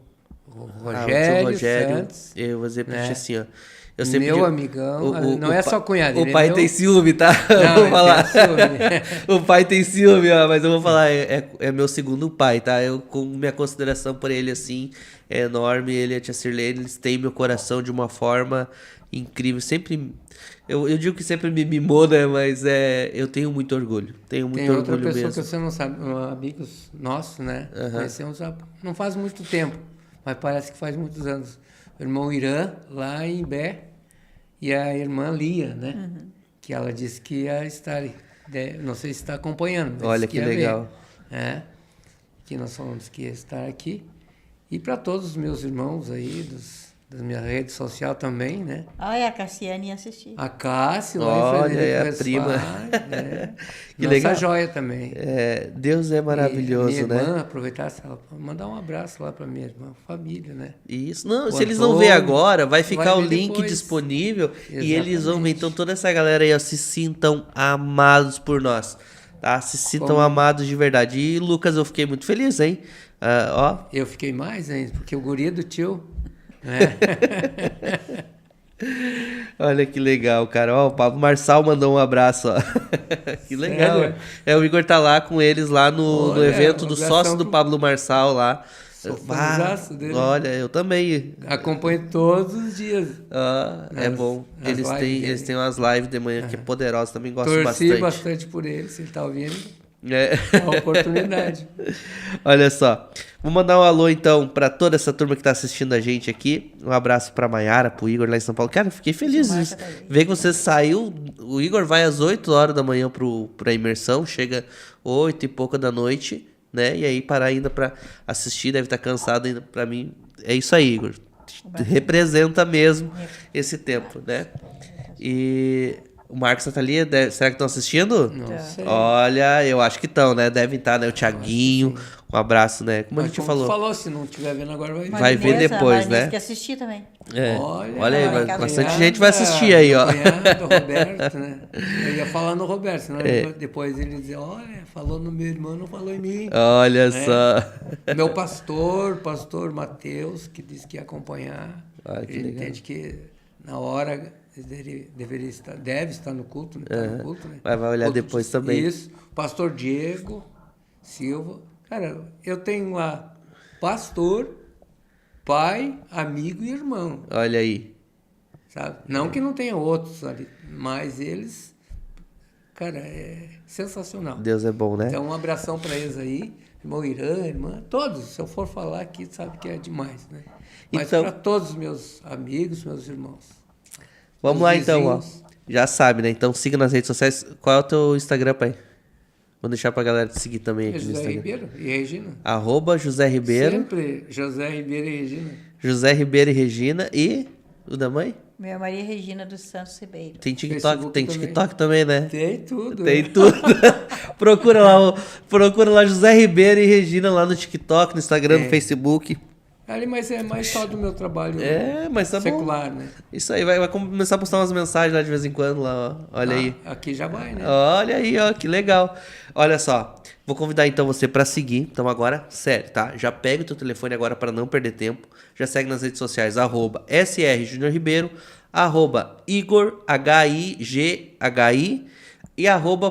Rogério, o tio Rogério, Santos. eu vou dizer pra né? ti assim, ó. Eu sempre Meu digo, amigão, não é só cunhado. O pai meu... tem ciúme, tá? Não, Vou falar. ciúme. O pai tem ciúme, ó, mas eu vou falar, é meu segundo pai, tá? Eu, com minha consideração por ele, assim, é enorme. Ele e a tia Sirlene, eles têm meu coração de uma forma incrível. Sempre, eu digo que sempre me mimou, né? Mas eu tenho muito orgulho. Tenho muito Tem orgulho outra pessoa mesmo. que você não sabe, amigos nossos, né? Conhecemos não faz muito tempo, mas parece que faz muitos anos. O irmão Irã, lá em Bé, e a irmã Lia, né? Que ela disse que ia estar, não sei se está acompanhando. Mas Olha que legal. Ver, que nós falamos que ia estar aqui. E para todos os meus irmãos aí, das minhas redes sociais também, né? Olha, a Cassiane ia assistir. A Cássia, Olha, Frederico é a Westphal, prima. Né? Que Nossa legal. joia também. Deus é maravilhoso, minha irmã, né? aproveitar ela, mandar um abraço lá para minha irmã, família, né? Isso. Não, O se eles não Antônio, ver agora, vai ficar o ver link depois. disponível e eles vão ver. Exatamente. Então toda essa galera aí, ó, se sintam amados por nós, tá? Se sintam Como? amados de verdade. E Lucas, eu fiquei muito feliz, hein? Ó, Eu fiquei mais ainda, porque o guri do tio, né? olha que legal, cara. Ó, o Pablo Marçal mandou um abraço, ó. Que legal. Sério? O Igor tá lá com eles lá no Olha, evento do abração sócio do pro- Pablo Marçal lá. Sou fãzaço dele. Olha, eu também. Acompanho todos os dias. É bom. nas Eles lives têm, dele. eles têm umas lives de manhã que é poderosas, também gosto Torci bastante. bastante por ele, se ele tá ouvindo. É. É uma oportunidade. Olha só. Vou mandar um alô então pra toda essa turma que tá assistindo a gente aqui. Um abraço pra Maiara, pro Igor lá em São Paulo. Cara, eu fiquei feliz Marca disso. tá aí. Ver que você saiu. O Igor vai às 8 horas da manhã pra imersão, chega 8 e pouca da noite. né? E aí parar ainda para assistir, deve estar cansado ainda. Para mim, é isso aí, Igor. Representa mesmo esse tempo, né? E o Marcos e a Thalia, será que estão assistindo? Não sei. Olha, eu acho que estão, né? Devem estar, né? O Thiaguinho, um abraço, né? Como a Mas gente como falou. tu falou, se não estiver vendo agora, vai ver. Vai ver depois, né? Que assistir também. É. Olha aí, vai casa. bastante gente vai assistir aí, ó. Do Roberto, né? Eu ia falar no Roberto, senão depois ele ia dizer, olha, falou no meu irmão, não falou em mim. Olha só. Meu pastor Mateus, que disse que ia acompanhar. Ah, que ele legal. entende que na hora ele deve estar no culto, né? Tá no culto, né? Vai olhar Culto depois também. Isso. Pastor Diego Silva. Cara, eu tenho lá pastor, pai, amigo e irmão, Olha aí. sabe? Não que não tenha outros ali, mas eles, cara, é sensacional. Deus é bom, né? Então, um abração para eles aí, irmão Irã, irmã, todos. Se eu for falar aqui, sabe que é demais, né? Mas Então- para todos os meus amigos, meus irmãos. Vamos meus lá então, ó. vizinhos. Já sabe, né? Então siga nas redes sociais. Qual é o teu Instagram, pai? Vou deixar pra galera te seguir também aqui no José Instagram. Ribeiro e Regina. @José Ribeiro. Sempre José Ribeiro e Regina. José Ribeiro e Regina. E o da mãe? Meu Maria Regina dos Santos Ribeiro. Tem TikTok, Facebook tem também. TikTok também, né? Tem tudo. Tem né? tudo. procura lá José Ribeiro e Regina lá no TikTok, no Instagram, no Facebook. Ali, mas é mais só do meu trabalho Mas tá bom. secular, né? Isso aí, vai começar a postar umas mensagens lá de vez em quando lá, ó. Olha aí. Aqui já vai, né? Olha aí, ó, que legal. Olha só, vou convidar então você para seguir. Então agora, sério, tá? Já pega o teu telefone agora para não perder tempo. Já segue nas redes sociais, @SR Júnior Ribeiro, @Igor, HIGHI e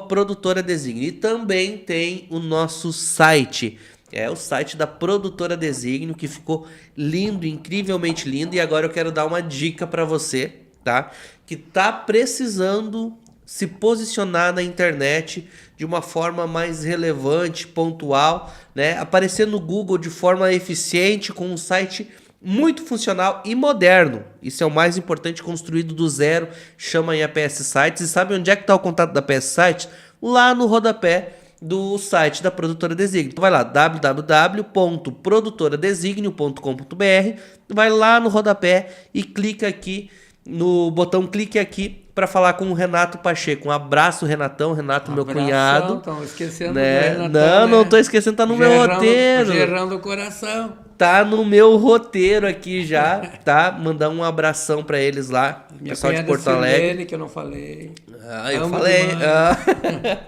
@Produtora Designio. E também tem o nosso site. É o site da Produtora Designio, que ficou lindo, incrivelmente lindo. E agora eu quero dar uma dica para você, tá? Que tá precisando se posicionar na internet de uma forma mais relevante, pontual, né? Aparecer no Google de forma eficiente, com um site muito funcional e moderno. Isso é o mais importante, construído do zero. Chama aí a PS Sites. E sabe onde é que está o contato da PS Sites? Lá no rodapé do site da Produtora Designio. Então vai lá, www.produtoradesignio.com.br, vai lá no rodapé e clica aqui no botão clique aqui para falar com o Renato Pacheco. Um abraço, Renatão, Renato, meu cunhado. Estão esquecendo Né? do Renatão, Não né? tô esquecendo, tá no meu roteiro. Gerando o coração. Tá no meu roteiro aqui já, tá? Mandar um abração para eles lá, Minha pessoal de cunhada Porto Alegre. Sirlene, que eu não falei. Ah, eu Amo falei. demais.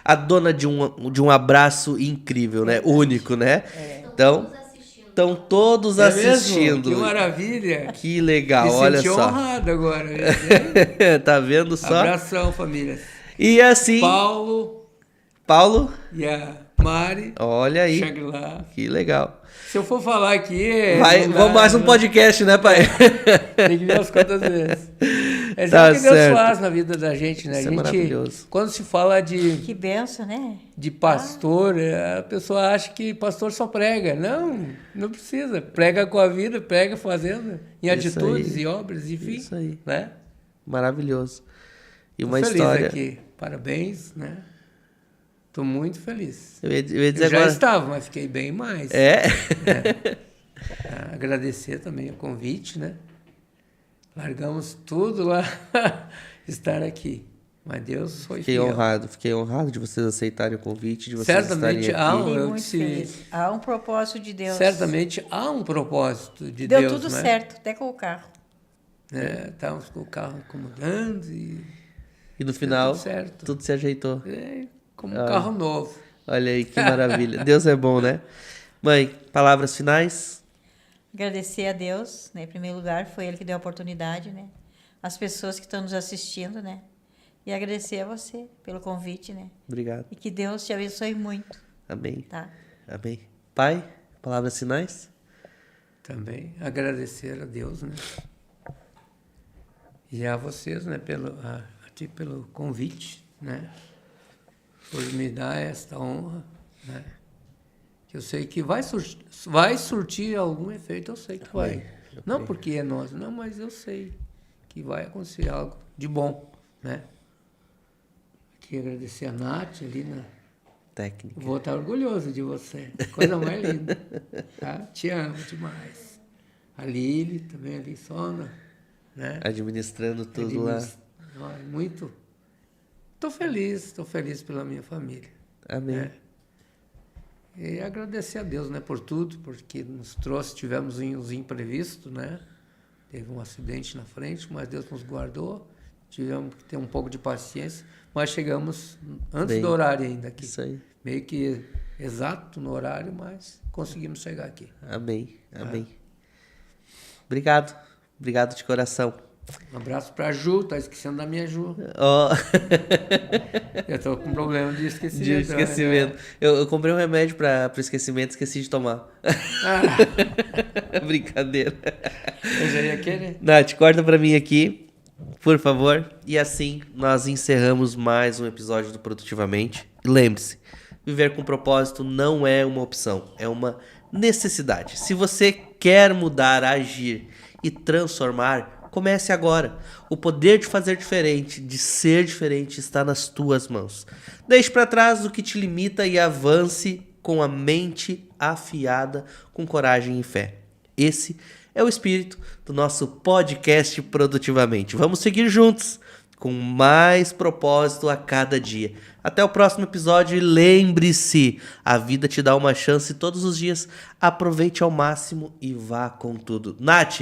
A dona de um abraço incrível, né? Único, né? Então, estão todos É mesmo? assistindo. Que maravilha. Que legal, Me olha senti só. honrado agora. Tá vendo só? Abração, família. E assim, Paulo, E a Mari. olha aí. Chegue lá. Que legal. Se eu for falar aqui... Vamos mais um podcast, né, pai? Tem que ver as quantas vezes. É isso Tá que Deus certo. faz na vida da gente, né? Isso A é gente, maravilhoso. quando se fala de Que benção, né? pastor, a pessoa acha que pastor só prega. Não precisa. Prega com a vida, prega fazendo, em Isso atitudes aí. e obras, enfim. Isso aí. Né? Maravilhoso. E Tô uma feliz história. aqui. Parabéns, né? Tô muito feliz. Eu ia dizer Eu já agora. estava, mas fiquei bem mais. É? Agradecer também o convite, né? Largamos tudo lá, estar aqui. Mas Deus foi Fiquei fiel. honrado de vocês aceitarem o convite, de vocês Certamente estarem há aqui. um- Fiquei eu muito disse- feliz. Há um propósito de Deus. Certamente há um propósito de Deu Deus, tudo né? certo, até com o carro. Estávamos com o carro acomodando e E no final, tudo certo. tudo se ajeitou. como um carro novo. Olha aí, que maravilha. Deus é bom, né? Mãe, palavras finais? Agradecer a Deus, né? Em primeiro lugar, foi Ele que deu a oportunidade, né? As pessoas que estão nos assistindo, né? E agradecer a você pelo convite, né? Obrigado. E que Deus te abençoe muito, Amém. tá? Amém. Pai, palavras finais? Também agradecer a Deus, né? E a vocês, né? A ti pelo convite, né? Por me dar esta honra, né? Que eu sei que vai surtir algum efeito, eu sei que vai. Amém. Não porque é nós, não, mas eu sei que vai acontecer algo de bom, né? Queria agradecer a Nath ali, né? técnica. Vou estar orgulhoso de você. Coisa mais linda. Tá? Te amo demais. A Lili, também ali, Sona, né? Administrando tudo lá. Muito. Estou feliz pela minha família. Amém. Né? E agradecer a Deus, né, por tudo, porque nos trouxe, tivemos os imprevistos, né? Teve um acidente na frente, mas Deus nos guardou. Tivemos que ter um pouco de paciência, mas chegamos antes do horário ainda aqui. Isso aí. Meio que exato no horário, mas conseguimos chegar aqui. Amém. Obrigado. Obrigado de coração. Um abraço pra Ju, tá esquecendo da minha Ju. Eu tô com problema de esquecimento. De esquecimento. Né? Eu comprei um remédio para esquecimento, esqueci de tomar. Brincadeira. Eu já ia querer. Nath, corta para mim aqui, por favor. E assim nós encerramos mais um episódio do Produtivamente. Lembre-se, viver com propósito não é uma opção, é uma necessidade. Se você quer mudar, agir e transformar, comece agora. O poder de fazer diferente, de ser diferente, está nas tuas mãos. Deixe para trás o que te limita e avance com a mente afiada, com coragem e fé. Esse é o espírito do nosso podcast Produtivamente. Vamos seguir juntos, com mais propósito a cada dia. Até o próximo episódio e lembre-se, a vida te dá uma chance todos os dias. Aproveite ao máximo e vá com tudo. Nath!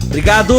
Obrigado!